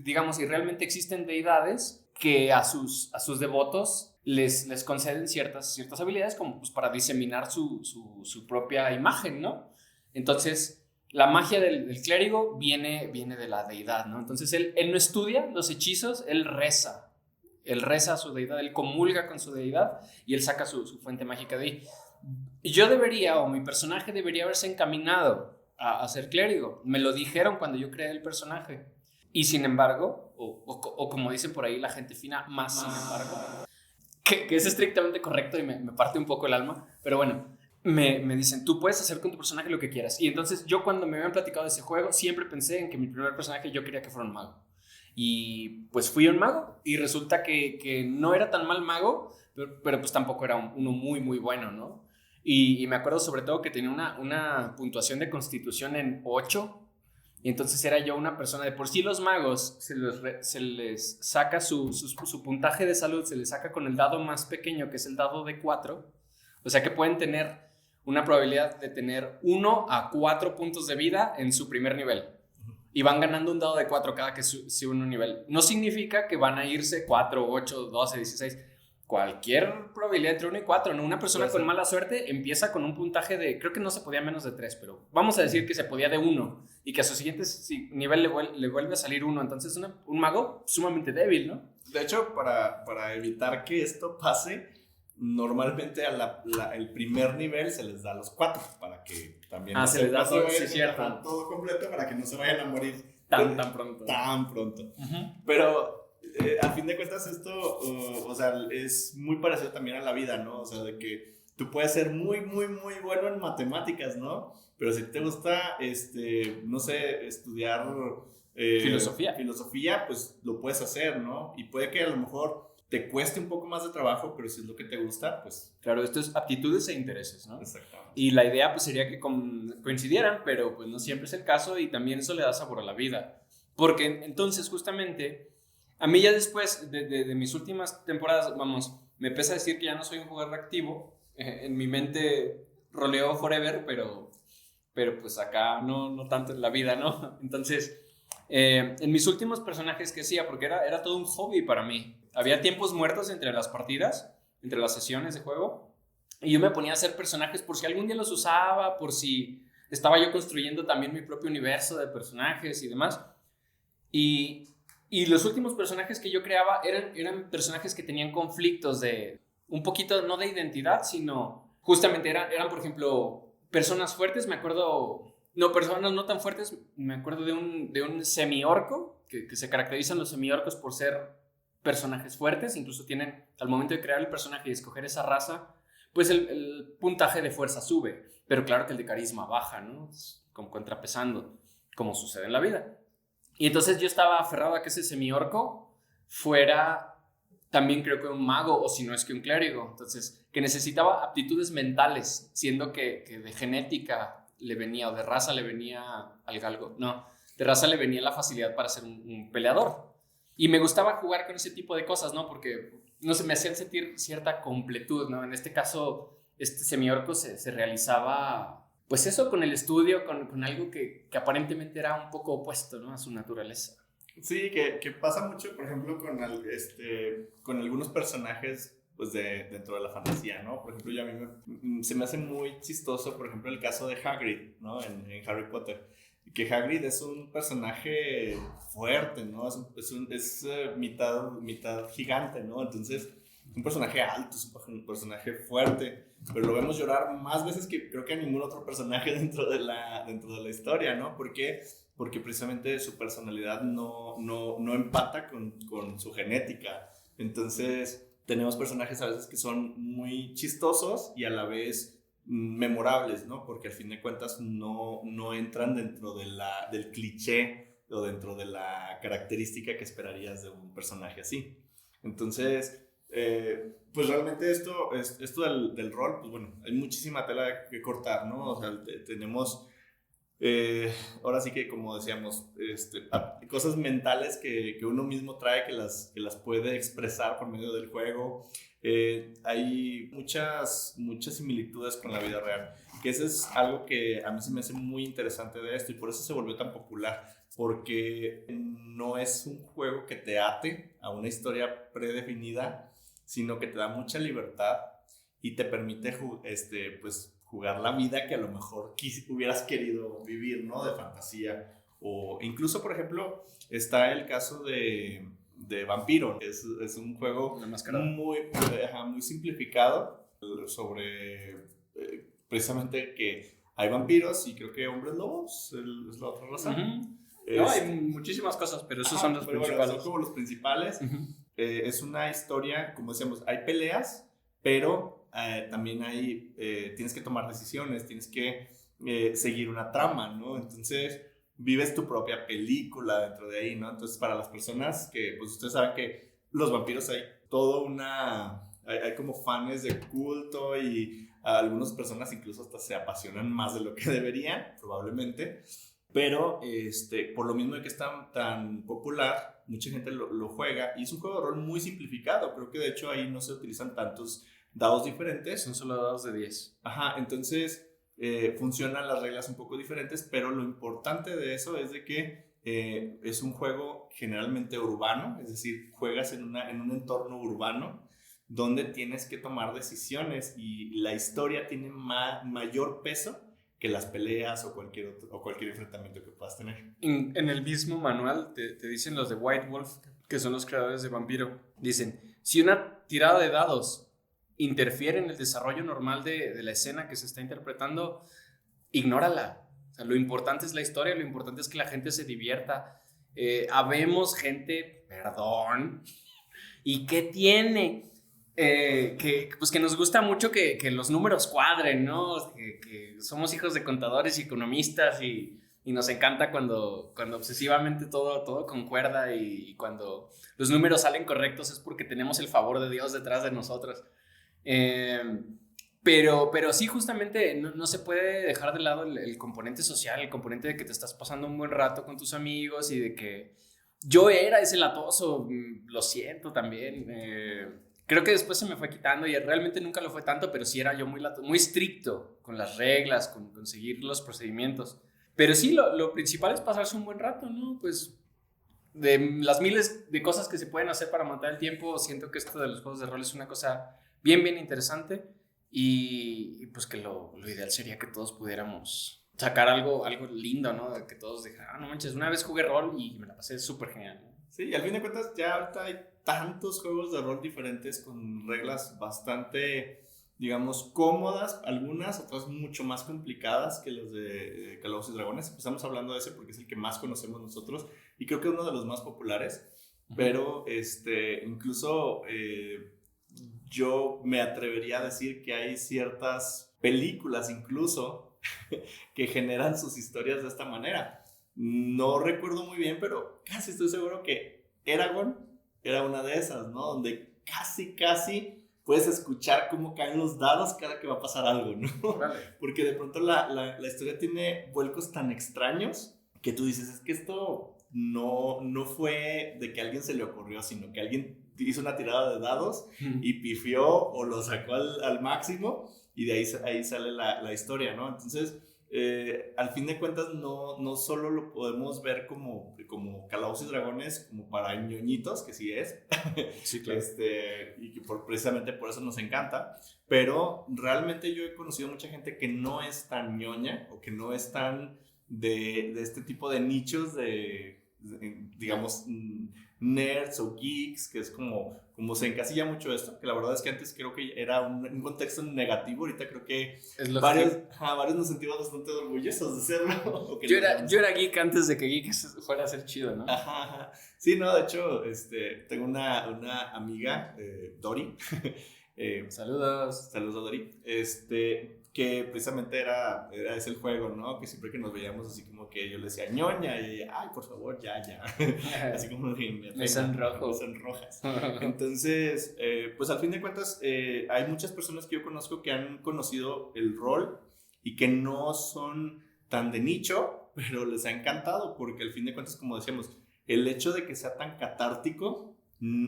Digamos, y realmente existen deidades que a sus devotos les conceden ciertas habilidades como pues, para diseminar su propia imagen, ¿no? Entonces, la magia del clérigo viene de la deidad, ¿no? Entonces, él no estudia los hechizos, él reza. Él reza a su deidad, él comulga con su deidad y él saca su fuente mágica de ahí. Yo mi personaje debería haberse encaminado a ser clérigo. Me lo dijeron cuando yo creé el personaje. Y sin embargo, o como dicen por ahí la gente fina, más sin embargo, que es estrictamente correcto y me parte un poco el alma, pero bueno, me dicen, tú puedes hacer con tu personaje lo que quieras. Y entonces yo cuando me habían platicado de ese juego, siempre pensé en que mi primer personaje yo quería que fuera un mago. Y pues fui un mago y resulta que no era tan mal mago, pero pues tampoco era uno muy, muy bueno, ¿no? Y me acuerdo sobre todo que tenía una puntuación de constitución en 8. Y entonces era yo una persona, de por sí los magos se les saca su puntaje de salud, se les saca con el dado más pequeño, que es el dado de 4. O sea que pueden tener una probabilidad de tener 1 a 4 puntos de vida en su primer nivel. Y van ganando un dado de 4 cada que suben un nivel. No significa que van a irse 4, 8, 12, 16. Cualquier probabilidad entre 1 y 4, ¿no? Una persona con mala suerte empieza con un puntaje de, creo que no se podía menos de 3, pero vamos a decir que se podía de 1 y que a su siguiente nivel le vuelve a salir 1. Entonces un mago sumamente débil, ¿no? De hecho, para evitar que esto pase, normalmente el primer nivel se les da los 4 para que también se les da todo, sí, cierto, todo completo para que no se vayan a morir tan pronto. Tan pronto. Pero a fin de cuentas esto, o sea, es muy parecido también a la vida, ¿no? O sea, de que tú puedes ser muy, muy, muy bueno en matemáticas, ¿no? Pero si te gusta, no sé, estudiar filosofía, pues lo puedes hacer, ¿no? Y puede que a lo mejor te cueste un poco más de trabajo, pero si es lo que te gusta, pues... Claro, esto es aptitudes e intereses, ¿no? Exactamente. Y la idea pues sería que coincidieran, pero pues no siempre es el caso y también eso le da sabor a la vida. Porque entonces justamente, a mí ya después de mis últimas temporadas, vamos, me pesa decir que ya no soy un jugador activo. En mi mente roleo forever, pero pues acá no tanto en la vida, ¿no? Entonces... en mis últimos personajes que hacía, porque era todo un hobby para mí. Había tiempos muertos entre las partidas, entre las sesiones de juego, y yo me ponía a hacer personajes por si algún día los usaba, por si estaba yo construyendo también mi propio universo de personajes y demás. Y los últimos personajes que yo creaba eran personajes que tenían conflictos de un poquito, no de identidad, sino justamente eran por ejemplo, personas fuertes. Me acuerdo... No, personas no tan fuertes. Me acuerdo de un semi-orco, que se caracterizan los semi-orcos por ser personajes fuertes. Incluso tienen, al momento de crear el personaje y escoger esa raza, pues el puntaje de fuerza sube. Pero claro que el de carisma baja, ¿no? Es como contrapesando, como sucede en la vida. Y entonces yo estaba aferrado a que ese semi-orco fuera también, creo que un mago, o si no es que un clérigo. Entonces, que necesitaba aptitudes mentales, siendo que de genética le venía, o de raza le venía al galgo. No, de raza le venía la facilidad para ser un peleador. Y me gustaba jugar con ese tipo de cosas, ¿no? Porque, no sé, me hacían sentir cierta completud, ¿no? En este caso, este semiorco se realizaba, pues eso, con el estudio, con algo que aparentemente era un poco opuesto, ¿no? A su naturaleza. Sí, que pasa mucho, por ejemplo, con algunos personajes pues dentro de la fantasía, ¿no? Por ejemplo, a mí se me hace muy chistoso, por ejemplo, el caso de Hagrid, ¿no? En Harry Potter. Que Hagrid es un personaje fuerte, ¿no? Es mitad gigante, ¿no? Entonces, un personaje alto, es un personaje fuerte, pero lo vemos llorar más veces que creo que a ningún otro personaje dentro de la historia, ¿no? ¿Por qué? Porque precisamente su personalidad no empata con su genética. Entonces... tenemos personajes a veces que son muy chistosos y a la vez memorables, ¿no? Porque al fin de cuentas no entran dentro del cliché o dentro de la característica que esperarías de un personaje así. Entonces, pues realmente esto del rol, pues bueno, hay muchísima tela que cortar, ¿no? O sea, tenemos... ahora sí que como decíamos, cosas mentales que uno mismo trae que las puede expresar por medio del juego. Hay muchas similitudes con la vida real, que eso es algo que a mí se me hace muy interesante de esto y por eso se volvió tan popular, porque no es un juego que te ate a una historia predefinida, sino que te da mucha libertad y te permite pues jugar la vida que a lo mejor hubieras querido vivir, ¿no? De fantasía. O incluso, por ejemplo, está el caso de Vampiro. Es un juego muy simplificado sobre precisamente que hay vampiros y creo que hombres lobos es la otra raza. No, hay muchísimas cosas, pero esos son los principales. Bueno, son como los principales. Es una historia, como decíamos, hay peleas, pero también tienes que tomar decisiones, tienes que seguir una trama, ¿no? Entonces, vives tu propia película dentro de ahí, ¿no? Entonces, para las personas que, pues ustedes saben que los vampiros hay hay como fans de culto y algunas personas incluso hasta se apasionan más de lo que deberían, probablemente. Pero por lo mismo de que es tan popular, mucha gente lo juega y es un juego de rol muy simplificado. Creo que de hecho ahí no se utilizan tantos dados diferentes. Son solo dados de 10. Ajá, entonces funcionan las reglas un poco diferentes, pero lo importante de eso es de que es un juego generalmente urbano, es decir, juegas en un entorno urbano donde tienes que tomar decisiones y la historia tiene mayor peso que las peleas o cualquier enfrentamiento que puedas tener. En el mismo manual te dicen los de White Wolf, que son los creadores de Vampiro, dicen, si una tirada de dados interfiere en el desarrollo normal de la escena que se está interpretando, ignórala. O sea, lo importante es la historia, lo importante es que la gente se divierta. Habemos gente, perdón, ¿y qué tiene? Pues que nos gusta mucho que los números cuadren, ¿no? Que somos hijos de contadores y economistas y nos encanta cuando obsesivamente todo concuerda y cuando los números salen correctos es porque tenemos el favor de Dios detrás de nosotros. Pero sí, justamente no se puede dejar de lado el componente social, el componente de que te estás pasando un buen rato con tus amigos y de que yo era ese latoso, lo siento también. Creo que después se me fue quitando y realmente nunca lo fue tanto, pero sí era yo muy estricto con las reglas, con seguir los procedimientos. Pero sí, lo principal es pasarse un buen rato, ¿no? Pues de las miles de cosas que se pueden hacer para matar el tiempo, siento que esto de los juegos de rol es una cosa bien interesante y pues que lo ideal sería que todos pudiéramos sacar algo lindo, ¿no? Que todos dijeran, no manches, una vez jugué rol y me la pasé súper genial, ¿no? Sí, y al fin de cuentas ya ahorita hay tantos juegos de rol diferentes con reglas bastante, digamos, cómodas, algunas, otras mucho más complicadas que los de Calabozos y Dragones. Empezamos hablando de ese porque es el que más conocemos nosotros y creo que es uno de los más populares, pero incluso yo me atrevería a decir que hay ciertas películas incluso que generan sus historias de esta manera. No recuerdo muy bien, pero casi estoy seguro que Eragon era una de esas, ¿no? Donde casi puedes escuchar cómo caen los dados cada que va a pasar algo, ¿no? Vale. Porque de pronto la historia tiene vuelcos tan extraños que tú dices, es que esto no fue de que a alguien se le ocurrió, sino que alguien hizo una tirada de dados y pifió o lo sacó al máximo y de ahí sale la historia, ¿no? Entonces, al fin de cuentas no solo lo podemos ver como Calabozos y Dragones como para ñoñitos, que sí es, sí, claro. y que precisamente por eso nos encanta, pero realmente yo he conocido mucha gente que no es tan ñoña o que no es tan de este tipo de nichos digamos, nerds o geeks, que es como se encasilla mucho esto, que la verdad es que antes creo que era un contexto negativo, ahorita creo que varios nos sentimos bastante orgullosos de serlo. Yo era geek antes de que geek fuera a ser chido, ¿no? Ajá. Sí, no, de hecho, tengo una amiga, Dori. Saludos a Dori. Que precisamente era ese el juego, ¿no? Que siempre que nos veíamos así como que yo le decía ñoña y ella, ay, por favor, ya. Así como me sonrojas. Entonces, pues al fin de cuentas, hay muchas personas que yo conozco que han conocido el rol y que no son tan de nicho, pero les ha encantado porque al fin de cuentas, como decíamos, el hecho de que sea tan catártico,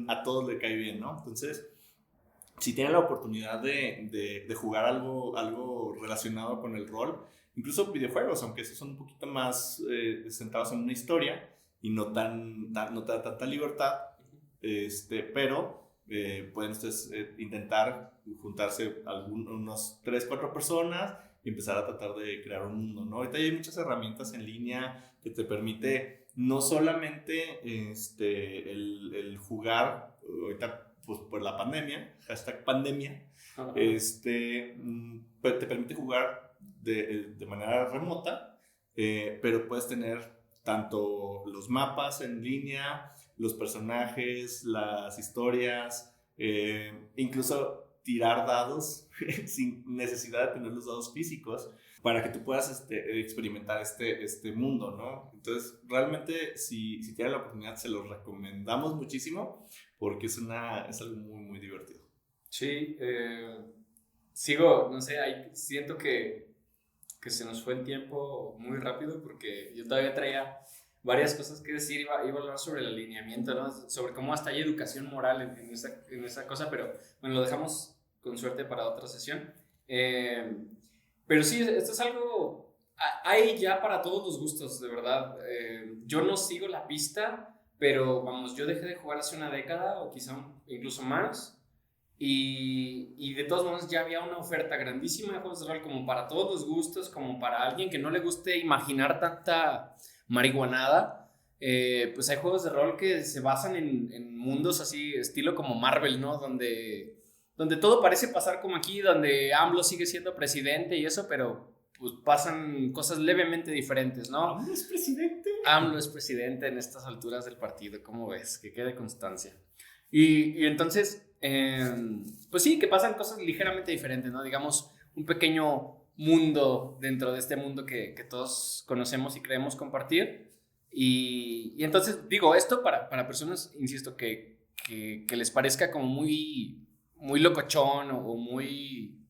a todos le cae bien, ¿no? Entonces, si tienen la oportunidad de jugar algo relacionado con el rol, incluso videojuegos, aunque esos son un poquito más centrados en una historia y no te da tanta libertad, pero pueden ustedes intentar juntarse unos 3-4 personas y empezar a tratar de crear un mundo, ¿no? Ahorita hay muchas herramientas en línea que te permite no solamente el jugar, ahorita pues por la pandemia, #pandemia, te permite jugar de manera remota, pero puedes tener tanto los mapas en línea, los personajes, las historias, incluso tirar dados sin necesidad de tener los dados físicos para que tú puedas experimentar este mundo, ¿no? Entonces, realmente, si tienen la oportunidad, se los recomendamos muchísimo porque es algo muy, muy divertido. Sí, sigo, no sé, siento que se nos fue el tiempo muy rápido porque yo todavía traía varias cosas que decir, iba a hablar sobre el alineamiento, ¿no? Sobre cómo hasta hay educación moral en esa cosa, pero bueno, lo dejamos con suerte para otra sesión. Pero sí, esto es algo, hay ya para todos los gustos, de verdad. Yo no sigo la pista, pero vamos, yo dejé de jugar hace una década o quizá incluso más. Y de todos modos ya había una oferta grandísima de juegos de rol como para todos los gustos, como para alguien que no le guste imaginar tanta marihuanada. Pues hay juegos de rol que se basan en mundos así, estilo como Marvel, ¿no? Donde todo parece pasar como aquí, donde AMLO sigue siendo presidente y eso, pero pues pasan cosas levemente diferentes, ¿no? ¿AMLO es presidente? AMLO es presidente en estas alturas del partido, ¿cómo ves? Que quede constancia. Y entonces, pues sí, que pasan cosas ligeramente diferentes, ¿no? Digamos, un pequeño mundo dentro de este mundo que todos conocemos y creemos compartir. Y entonces, digo, esto para personas, insisto, que les parezca como muy, muy locochón o muy,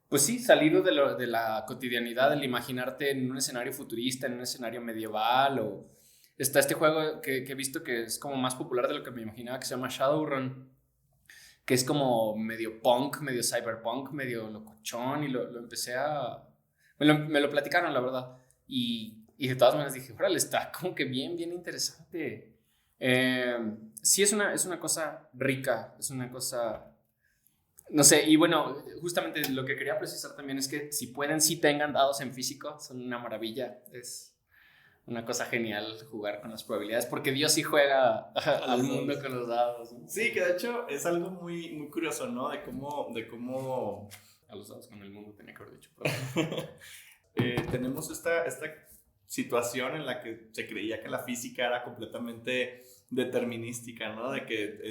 pues sí, salido de la cotidianidad, el imaginarte en un escenario futurista, en un escenario medieval o... Está este juego que he visto que es como más popular de lo que me imaginaba, que se llama Shadowrun, que es como medio punk, medio cyberpunk, medio locochón, y lo empecé a... Me lo platicaron, la verdad, y de todas maneras dije, órale, está como que bien interesante. Sí, es una cosa rica, es una cosa... No sé, y bueno, justamente lo que quería precisar también es que si pueden, sí tengan dados en físico, son una maravilla, es... una cosa genial jugar con las probabilidades, porque Dios sí juega al mundo con los dados, ¿no? Sí, que de hecho es algo muy, muy curioso, ¿no? De cómo... A los dados con el mundo tenía que haber dicho. Tenemos esta situación en la que se creía que la física era completamente determinística, ¿no? De que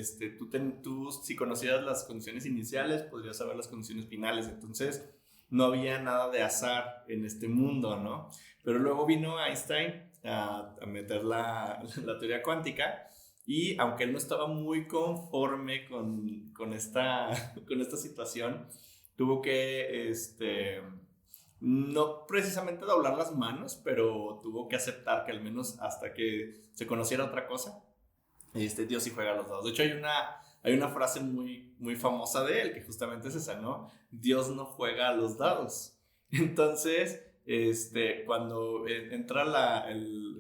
tú si conocías las condiciones iniciales, podrías saber las condiciones finales. Entonces, no había nada de azar en este mundo, ¿no? Pero luego vino Einstein a meter la teoría cuántica y aunque él no estaba muy conforme con esta situación, tuvo que, no precisamente doblar las manos, pero tuvo que aceptar que al menos hasta que se conociera otra cosa, Dios sí juega a los dados. De hecho, hay una frase muy, muy famosa de él que justamente es esa, ¿no? Dios no juega a los dados. Entonces, cuando entra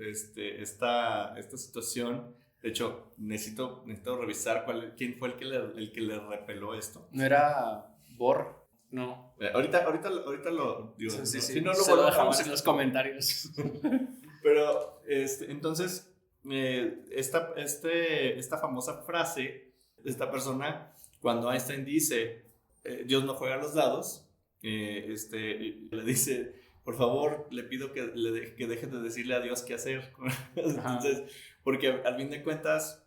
esta situación, de hecho, necesito revisar quién fue el que le repeló esto. ¿No era Bohr? No. Ahorita lo digo. Sí. Si no lo dejamos en los comentarios. Pero, entonces, esta famosa frase de esta persona, cuando Einstein dice, Dios no juega a los dados, le dice, por favor, le pido que deje de decirle a Dios qué hacer. Entonces, porque al fin de cuentas,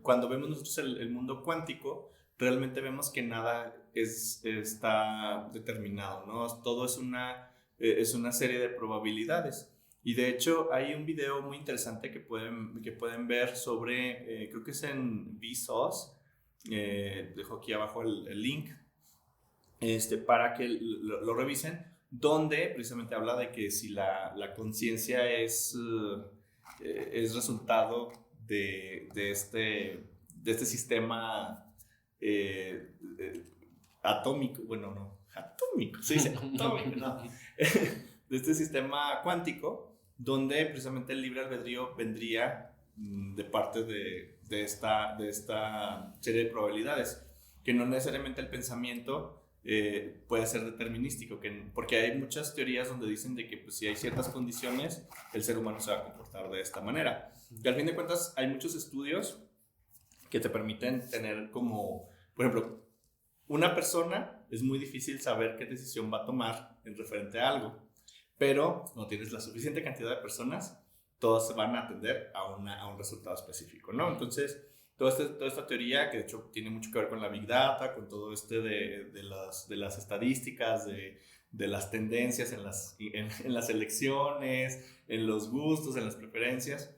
cuando vemos nosotros el mundo cuántico, realmente vemos que nada está determinado, ¿no? Todo es una serie de probabilidades. Y de hecho hay un video muy interesante que pueden ver sobre, creo que es en Vsauce, dejo aquí abajo el link, para que lo revisen, donde precisamente habla de que si la conciencia es resultado de este sistema atómico, bueno, no, atómico, se dice atómico, no, de este sistema cuántico, donde precisamente el libre albedrío vendría de parte de esta serie de probabilidades, que no necesariamente el pensamiento puede ser determinístico, porque hay muchas teorías donde dicen de que pues, si hay ciertas condiciones, el ser humano se va a comportar de esta manera. Y al fin de cuentas hay muchos estudios que te permiten tener como, por ejemplo, una persona es muy difícil saber qué decisión va a tomar en referente a algo, pero no tienes la suficiente cantidad de personas, todas van a atender a un resultado específico, ¿no? Entonces, toda esta teoría, que de hecho tiene mucho que ver con la Big Data, con todo de las estadísticas, de de las tendencias en las elecciones, en los gustos, en las preferencias,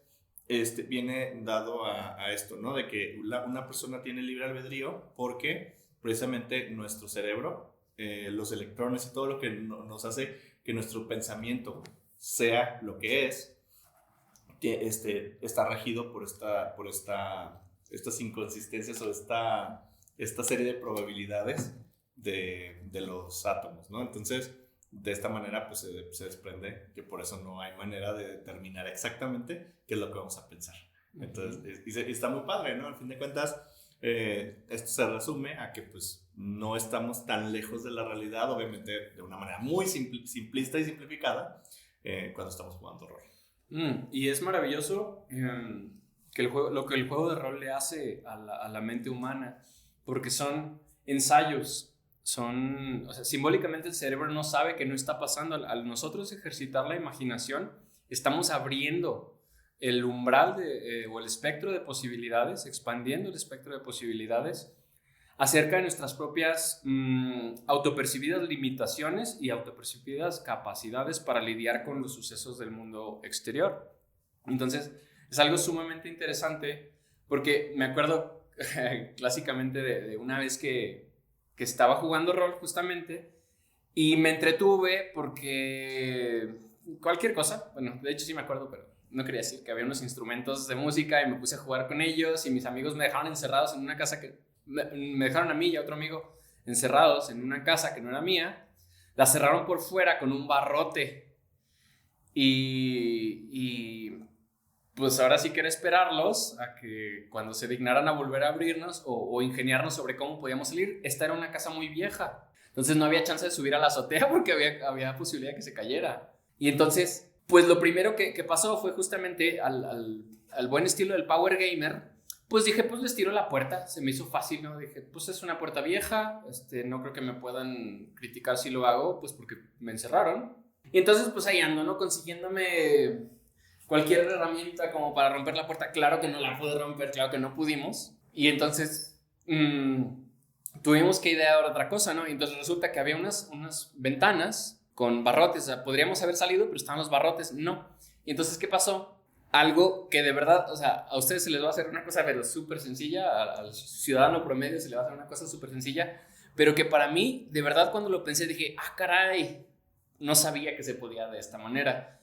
viene dado a esto, ¿no? De que una persona tiene libre albedrío porque precisamente nuestro cerebro, los electrones y todo lo que nos hace que nuestro pensamiento sea lo que es, que está regido por estas inconsistencias o esta serie de probabilidades de los átomos, ¿no? Entonces, de esta manera, pues se desprende que por eso no hay manera de determinar exactamente qué es lo que vamos a pensar. Entonces, y está muy padre, ¿no? Al fin de cuentas, esto se resume a que, pues, no estamos tan lejos de la realidad, obviamente de una manera muy simplista y simplificada, cuando estamos jugando rol. Y es maravilloso que lo que el juego de rol le hace a la mente humana, porque son ensayos. O sea, simbólicamente el cerebro no sabe que no está pasando. Al nosotros ejercitar la imaginación, estamos abriendo el umbral o el espectro de posibilidades, expandiendo el espectro de posibilidades acerca de nuestras propias autopercibidas limitaciones y autopercibidas capacidades para lidiar con los sucesos del mundo exterior. Entonces, es algo sumamente interesante porque me acuerdo clásicamente de una vez que estaba jugando rol justamente y me entretuve porque cualquier cosa, bueno, de hecho sí me acuerdo, pero no quería decir que había unos instrumentos de música y me puse a jugar con ellos y mis amigos me dejaron encerrados en una casa me dejaron a mí y a otro amigo encerrados en una casa que no era mía, la cerraron por fuera con un barrote y pues ahora sí que era esperarlos a que cuando se dignaran a volver a abrirnos o ingeniarnos sobre cómo podíamos salir. Esta era una casa muy vieja, entonces no había chance de subir a la azotea porque había posibilidad de que se cayera. Y entonces, pues lo primero que pasó fue justamente al buen estilo del Power Gamer, pues dije, pues les tiro la puerta, se me hizo fácil, ¿no? Dije, pues es una puerta vieja, no creo que me puedan criticar si lo hago, pues porque me encerraron. Y entonces, pues ahí ando, ¿no? Consiguiéndome cualquier herramienta como para romper la puerta. Claro que no la pude romper, claro que no pudimos. Y entonces tuvimos que idear otra cosa, ¿no? Y entonces resulta que había unas ventanas con barrotes. O sea, podríamos haber salido, pero estaban los barrotes. No. Y entonces, ¿qué pasó? Algo que de verdad, o sea, a ustedes se les va a hacer una cosa pero súper sencilla, al ciudadano promedio se le va a hacer una cosa súper sencilla, pero que para mí, de verdad, cuando lo pensé, dije, caray, no sabía que se podía de esta manera.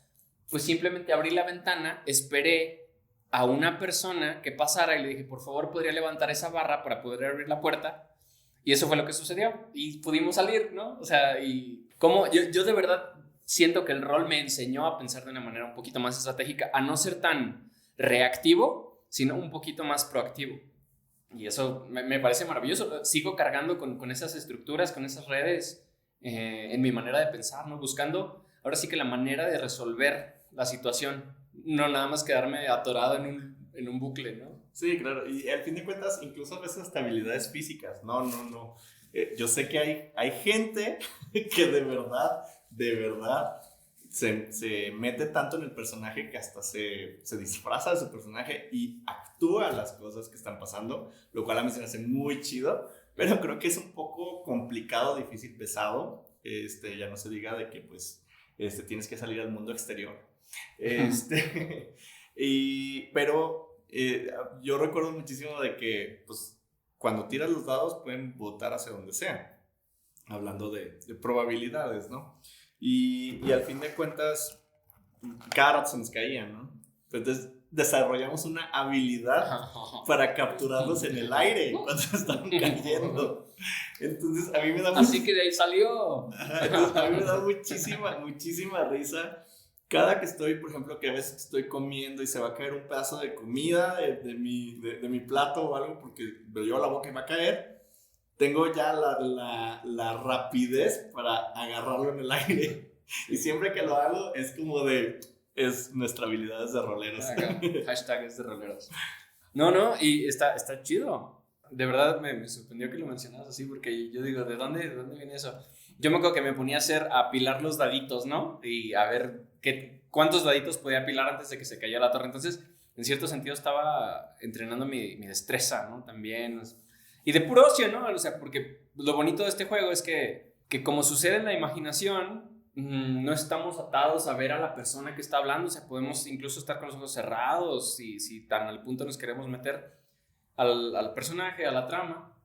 Pues simplemente abrí la ventana, esperé a una persona que pasara y le dije, por favor, ¿podría levantar esa barra para poder abrir la puerta? Y eso fue lo que sucedió. Y pudimos salir, ¿no? O sea, y como yo de verdad siento que el rol me enseñó a pensar de una manera un poquito más estratégica, a no ser tan reactivo, sino un poquito más proactivo. Y eso me parece maravilloso. Sigo cargando con esas estructuras, con esas redes en mi manera de pensar, ¿no? Buscando ahora sí que la manera de resolver la situación, no nada más quedarme atorado en un bucle, ¿no? Sí, claro, y al fin de cuentas, incluso a veces hasta habilidades físicas, no. Yo sé que hay gente que de verdad, se mete tanto en el personaje que hasta se disfraza de su personaje y actúa las cosas que están pasando, lo cual a mí se me hace muy chido, pero creo que es un poco complicado, difícil, pesado, ya no se diga de que pues tienes que salir al mundo exterior. Pero yo recuerdo muchísimo de que pues, cuando tiras los dados pueden botar hacia donde sea, hablando de probabilidades, ¿no? Y al fin de cuentas, cada rato se nos caían, ¿no? Entonces desarrollamos una habilidad para capturarlos en el aire cuando estaban cayendo. Entonces a mí me da así que de ahí salió. A mí me da muchísima risa cada que estoy, por ejemplo, que a veces estoy comiendo y se va a caer un pedazo de comida de mi plato o algo porque me llevo a la boca y va a caer. Tengo ya la rapidez para agarrarlo en el aire. Y siempre que lo hago es como es nuestra habilidad de roleros. Hashtag es de roleros. No, y está chido. De verdad me sorprendió que lo mencionaras así porque yo digo, ¿de dónde viene eso? Yo me acuerdo que me ponía a apilar los daditos, ¿no? Y a ver cuántos daditos podía apilar antes de que se cayera la torre. Entonces, en cierto sentido estaba entrenando mi destreza, ¿no? También. Y de puro ocio, ¿no? O sea, porque lo bonito de este juego es que que como sucede en la imaginación, no estamos atados a ver a la persona que está hablando, o sea, podemos incluso estar con los ojos cerrados si tan al punto nos queremos meter al personaje, a la trama.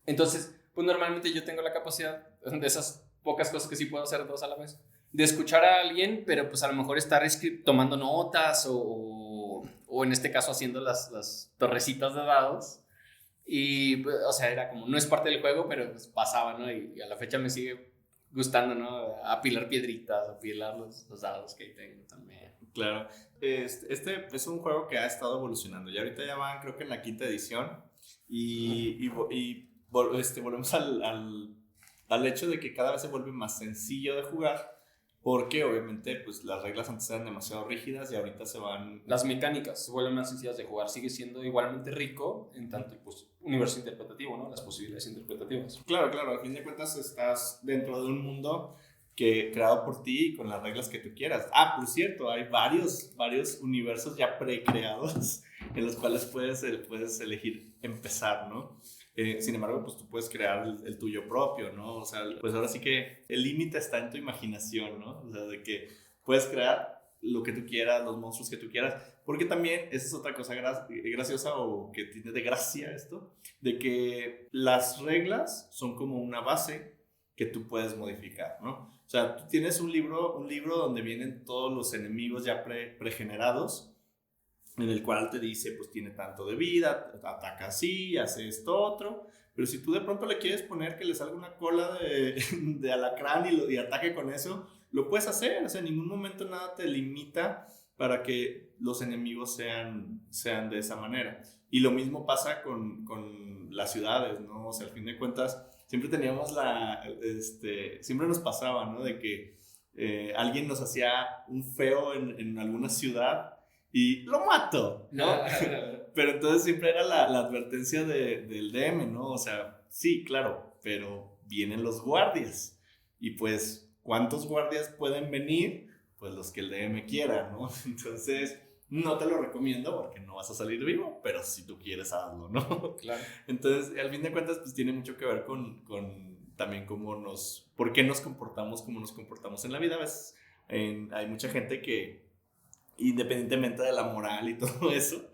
Entonces, pues normalmente yo tengo la capacidad, de esas pocas cosas que sí puedo hacer dos a la vez, de escuchar a alguien, pero pues a lo mejor estar tomando notas o en este caso haciendo las torrecitas de dados. Y, pues, o sea, era como, no es parte del juego, pero pues pasaba, ¿no? Y a la fecha me sigue gustando, ¿no? Apilar piedritas, apilar los dados que ahí tengo también. Claro. Este es un juego que ha estado evolucionando. Y ahorita ya van, creo que en la 5ª edición. Volvemos al hecho de que cada vez se vuelve más sencillo de jugar. Porque obviamente pues las reglas antes eran demasiado rígidas y ahorita se van... Las mecánicas se vuelven más sencillas de jugar. Sigue siendo igualmente rico en tanto pues, universo interpretativo, ¿no? Las posibilidades interpretativas. Claro, claro. Al fin de cuentas estás dentro de un mundo creado por ti y con las reglas que tú quieras. Ah, por cierto, hay varios universos ya precreados en los cuales puedes elegir empezar, ¿no? Sin embargo, pues tú puedes crear el tuyo propio, ¿no? O sea, pues ahora sí que el límite está en tu imaginación, ¿no? O sea, de que puedes crear lo que tú quieras, los monstruos que tú quieras, porque también esa es otra cosa graciosa o que tiene de gracia esto, de que las reglas son como una base que tú puedes modificar, ¿no? O sea, tú tienes un libro donde vienen todos los enemigos ya pregenerados, en el cual te dice, pues tiene tanto de vida, ataca así, hace esto otro, pero si tú de pronto le quieres poner que le salga una cola de alacrán y ataque con eso, lo puedes hacer, o sea, en ningún momento nada te limita para que los enemigos sean de esa manera. Y lo mismo pasa con las ciudades, ¿no? O sea, al fin de cuentas, siempre teníamos siempre nos pasaba, ¿no? De que alguien nos hacía un feo en alguna ciudad y lo mato, ¿no? Pero entonces siempre era la advertencia del DM, ¿no? O sea, sí, claro, pero vienen los guardias. Y pues, ¿cuántos guardias pueden venir? Pues los que el DM quiera, ¿no? Entonces, no te lo recomiendo porque no vas a salir vivo, pero si tú quieres, hazlo, ¿no? Claro. Entonces, al fin de cuentas, pues tiene mucho que ver con también por qué nos comportamos como nos comportamos en la vida. A veces hay mucha gente que, independientemente de la moral y todo eso,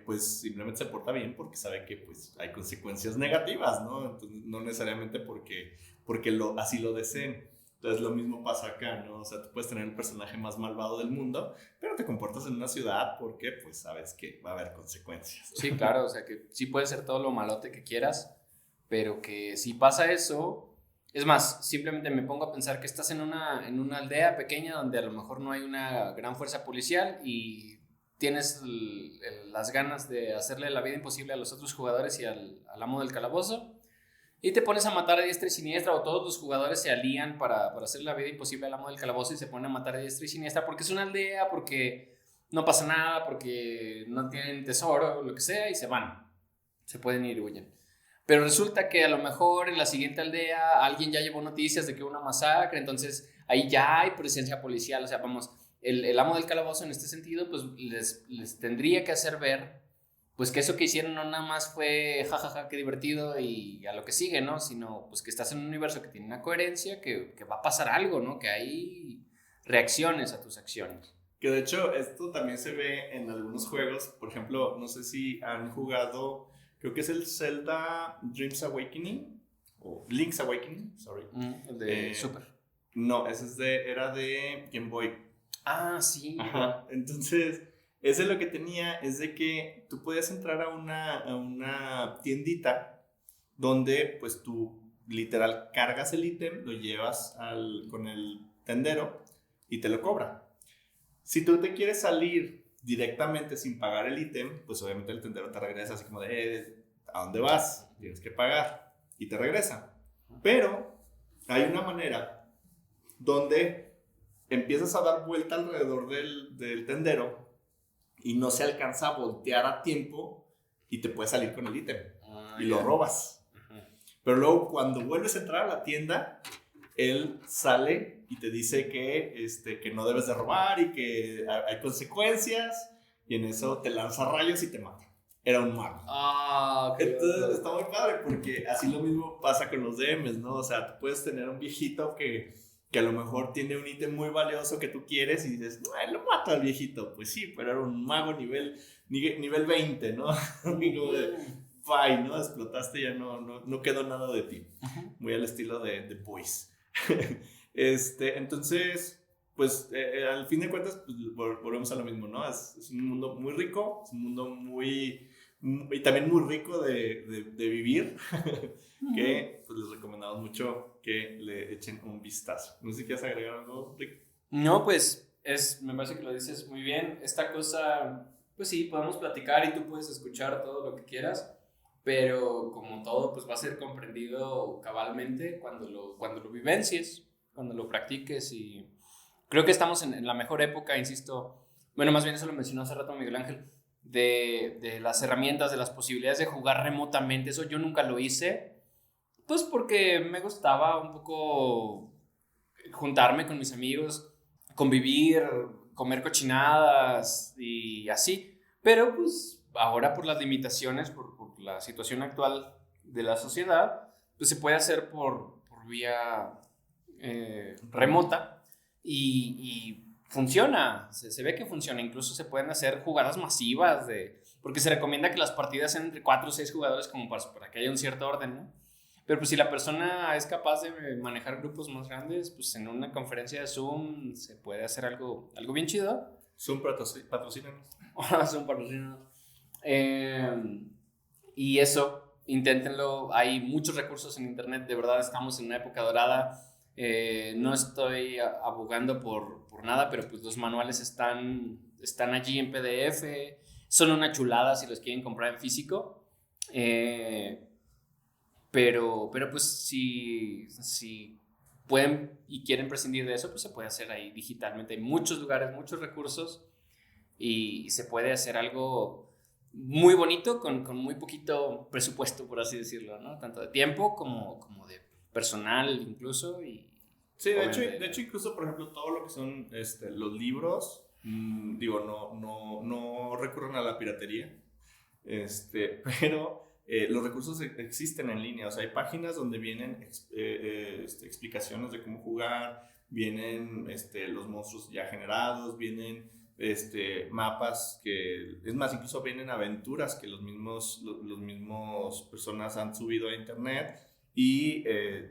pues simplemente se porta bien porque sabe que pues hay consecuencias negativas, ¿no? Entonces, no necesariamente porque así lo deseen. Entonces lo mismo pasa acá, ¿no? O sea, tú puedes tener el personaje más malvado del mundo, pero te comportas en una ciudad porque pues sabes que va a haber consecuencias. Sí, claro, o sea que sí puede ser todo lo malote que quieras, pero que si pasa eso, es más, simplemente me pongo a pensar que estás en una aldea pequeña donde a lo mejor no hay una gran fuerza policial y tienes las ganas de hacerle la vida imposible a los otros jugadores y al amo del calabozo, y te pones a matar a diestra y siniestra, o todos los jugadores se alían para hacer la vida imposible al amo del calabozo y se ponen a matar a diestra y siniestra porque es una aldea, porque no pasa nada, porque no tienen tesoro, lo que sea, y se van, se pueden ir y huyen. Pero resulta que a lo mejor en la siguiente aldea alguien ya llevó noticias de que hubo una masacre, entonces ahí ya hay presencia policial, o sea, vamos, el amo del calabozo en este sentido pues les tendría que hacer ver pues que eso que hicieron no nada más fue jajaja, qué divertido y a lo que sigue, ¿no? Sino pues que estás en un universo que tiene una coherencia, que va a pasar algo, ¿no? Que hay reacciones a tus acciones. Que de hecho esto también se ve en algunos juegos, por ejemplo, no sé si han jugado, creo que es el Zelda Dreams Awakening, o Link's Awakening, sorry. El de Super. No, ese era de Game Boy. Ah, sí. Ajá, entonces... Ese lo que tenía es de que tú podías entrar a una tiendita donde pues tú literal cargas el ítem, lo llevas con el tendero y te lo cobra. Si tú te quieres salir directamente sin pagar el ítem, pues obviamente el tendero te regresa así como de ¿a dónde vas? Tienes que pagar y te regresa. Pero hay una manera donde empiezas a dar vuelta alrededor del tendero y no se alcanza a voltear a tiempo y te puedes salir con el ítem y lo robas. Pero luego cuando vuelves a entrar a la tienda, él sale y te dice que no debes de robar y que hay consecuencias, y en eso te lanza rayos y te mata. era un mago. Ah, qué Entonces loco. está muy padre porque así lo mismo pasa con los DMs, ¿no? O sea, tú puedes tener un viejito que a lo mejor tiene un ítem muy valioso que tú quieres y dices, no, lo mato al viejito. Pues sí, pero era un mago nivel 20, ¿no? Como de, bye, ¿no? Explotaste, ya no quedó nada de ti. Muy al estilo de The Boys. Entonces, pues al fin de cuentas, pues, volvemos a lo mismo, ¿no? Es un mundo muy rico, es un mundo y también muy rico de vivir, que pues les recomendamos mucho que le echen un vistazo. No sé si quieres agregar algo, Rick. No, pues me parece que lo dices muy bien. Esta cosa, pues sí, podemos platicar y tú puedes escuchar todo lo que quieras, pero como todo, pues va a ser comprendido cabalmente cuando lo vivencies, cuando lo practiques y creo que estamos en la mejor época, insisto. Bueno, más bien eso lo mencionó hace rato Miguel Ángel, de las herramientas, de las posibilidades de jugar remotamente. Eso yo nunca lo hice, pues porque me gustaba un poco juntarme con mis amigos, convivir, comer cochinadas y así. Pero pues ahora por las limitaciones, por la situación actual de la sociedad, pues se puede hacer por vía remota y funciona, se ve que funciona. Incluso se pueden hacer jugadas masivas porque se recomienda que las partidas sean entre 4 o 6 jugadores como para que haya un cierto orden, ¿no? Pero pues si la persona es capaz de manejar grupos más grandes, pues en una conferencia de Zoom se puede hacer algo bien chido. Zoom patrocínanos. Zoom patrocinado. Y eso, inténtenlo. Hay muchos recursos en internet. De verdad, estamos en una época dorada. No estoy abogando por nada, pero pues los manuales están allí en PDF. Son una chulada si los quieren comprar en físico. Pero pues si pueden y quieren prescindir de eso, pues se puede hacer ahí digitalmente. Hay muchos lugares, muchos recursos y se puede hacer algo muy bonito con muy poquito presupuesto, por así decirlo, ¿no? Tanto de tiempo como de personal incluso. Sí, de hecho, incluso, por ejemplo, todo lo que son los libros, digo, no recurren a la piratería, pero los recursos existen en línea. O sea, hay páginas donde vienen explicaciones de cómo jugar, vienen los monstruos ya generados, vienen mapas es más, incluso vienen aventuras que los mismos personas han subido a internet y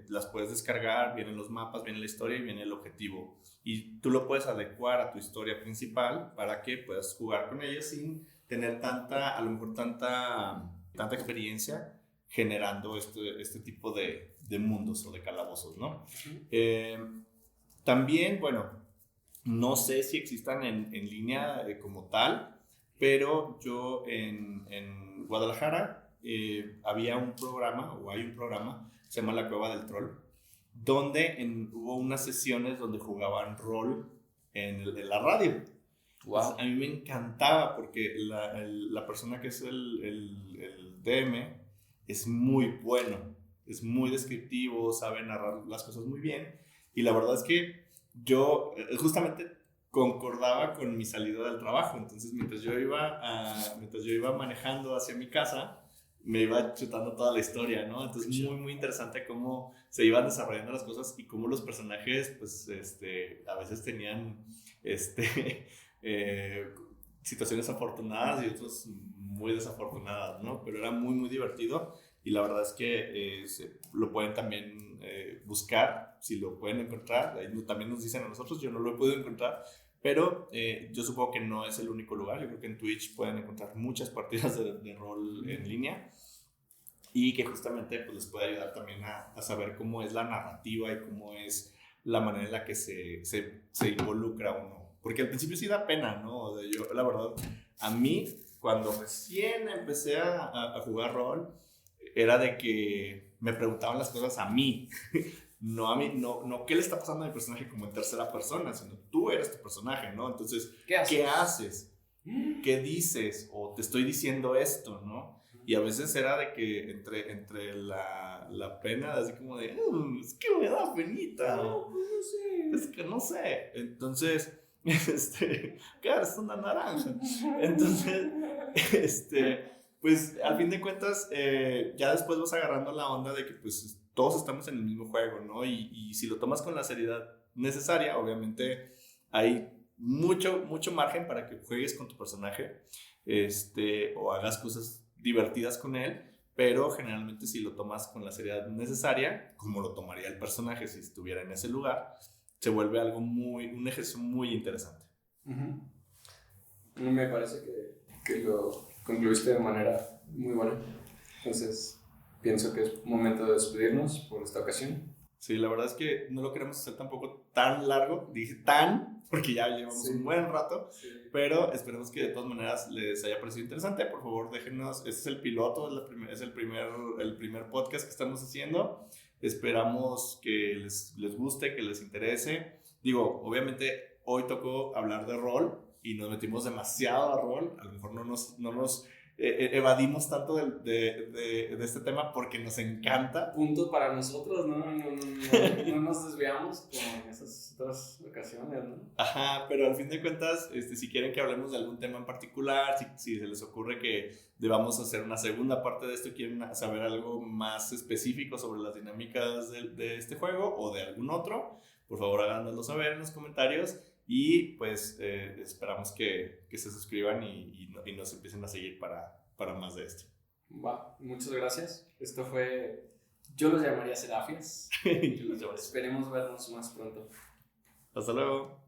las puedes descargar, vienen los mapas, viene la historia y viene el objetivo. Y tú lo puedes adecuar a tu historia principal para que puedas jugar con ella sin tener a lo mejor tanta experiencia generando este tipo de mundos o de calabozos, ¿no? También, bueno, no sé si existan en línea como tal, pero yo en Guadalajara había un programa, o hay un programa, se llama La Cueva del Troll, donde hubo unas sesiones donde jugaban rol en la radio. Wow. Entonces, a mí me encantaba porque la persona que es el DM es muy bueno, es muy descriptivo, sabe narrar las cosas muy bien. Y la verdad es que yo justamente concordaba con mi salida del trabajo. Entonces, mientras yo iba manejando hacia mi casa, me iba chutando toda la historia, ¿no? Entonces, muy, muy interesante cómo se iban desarrollando las cosas y cómo los personajes, pues, a veces tenían, situaciones afortunadas y otras muy desafortunadas, ¿no? Pero era muy, muy divertido y la verdad es que lo pueden también buscar, si lo pueden encontrar. Ahí también nos dicen a nosotros, yo no lo he podido encontrar, pero yo supongo que no es el único lugar. Yo creo que en Twitch pueden encontrar muchas partidas de rol en línea y que justamente pues, les puede ayudar también a saber cómo es la narrativa y cómo es la manera en la que se involucra uno. Porque al principio sí da pena, ¿no? Yo, la verdad, a mí, cuando recién empecé a jugar rol, era de que me preguntaban las cosas a mí. No a mí, no qué le está pasando a mi personaje como en tercera persona, sino tú eres tu personaje, ¿no? Entonces, ¿qué haces? ¿Qué dices? O te estoy diciendo esto, ¿no? Y a veces era de que entre la pena, así como de, es que me da penita. No, pues no sé. Es que no sé. Entonces, claro, es una naranja. Entonces, pues al fin de cuentas, ya después vas agarrando la onda de que pues todos estamos en el mismo juego, ¿no? Y si lo tomas con la seriedad necesaria, obviamente hay mucho margen para que juegues con tu personaje, o hagas cosas divertidas con él, pero generalmente si lo tomas con la seriedad necesaria, como lo tomaría el personaje si estuviera en ese lugar, se vuelve un ejercicio muy interesante. Me parece que lo concluiste de manera muy buena. Entonces, pienso que es momento de despedirnos por esta ocasión. Sí, la verdad es que no lo queremos hacer tampoco tan largo, dije tan, porque ya llevamos un buen rato, pero esperemos que de todas maneras les haya parecido interesante. Por favor, déjenos, este es el piloto, es el primer podcast que estamos haciendo. Esperamos que les guste, que les interese. Digo, obviamente hoy tocó hablar de rol y nos metimos demasiado a rol, a lo mejor no nos evadimos tanto de este tema porque nos encanta. Punto para nosotros, ¿no? No nos desviamos como en esas otras ocasiones, ¿no? Ajá, pero al fin de cuentas, si quieren que hablemos de algún tema en particular, si se les ocurre que debamos hacer una segunda parte de esto, quieren saber algo más específico sobre las dinámicas de este juego o de algún otro, por favor háganoslo saber en los comentarios. Y pues esperamos que se suscriban y nos empiecen a seguir para más de esto. Va, muchas gracias. Esto fue, yo los llamaría Serafias. Esperemos vernos más pronto. Hasta luego.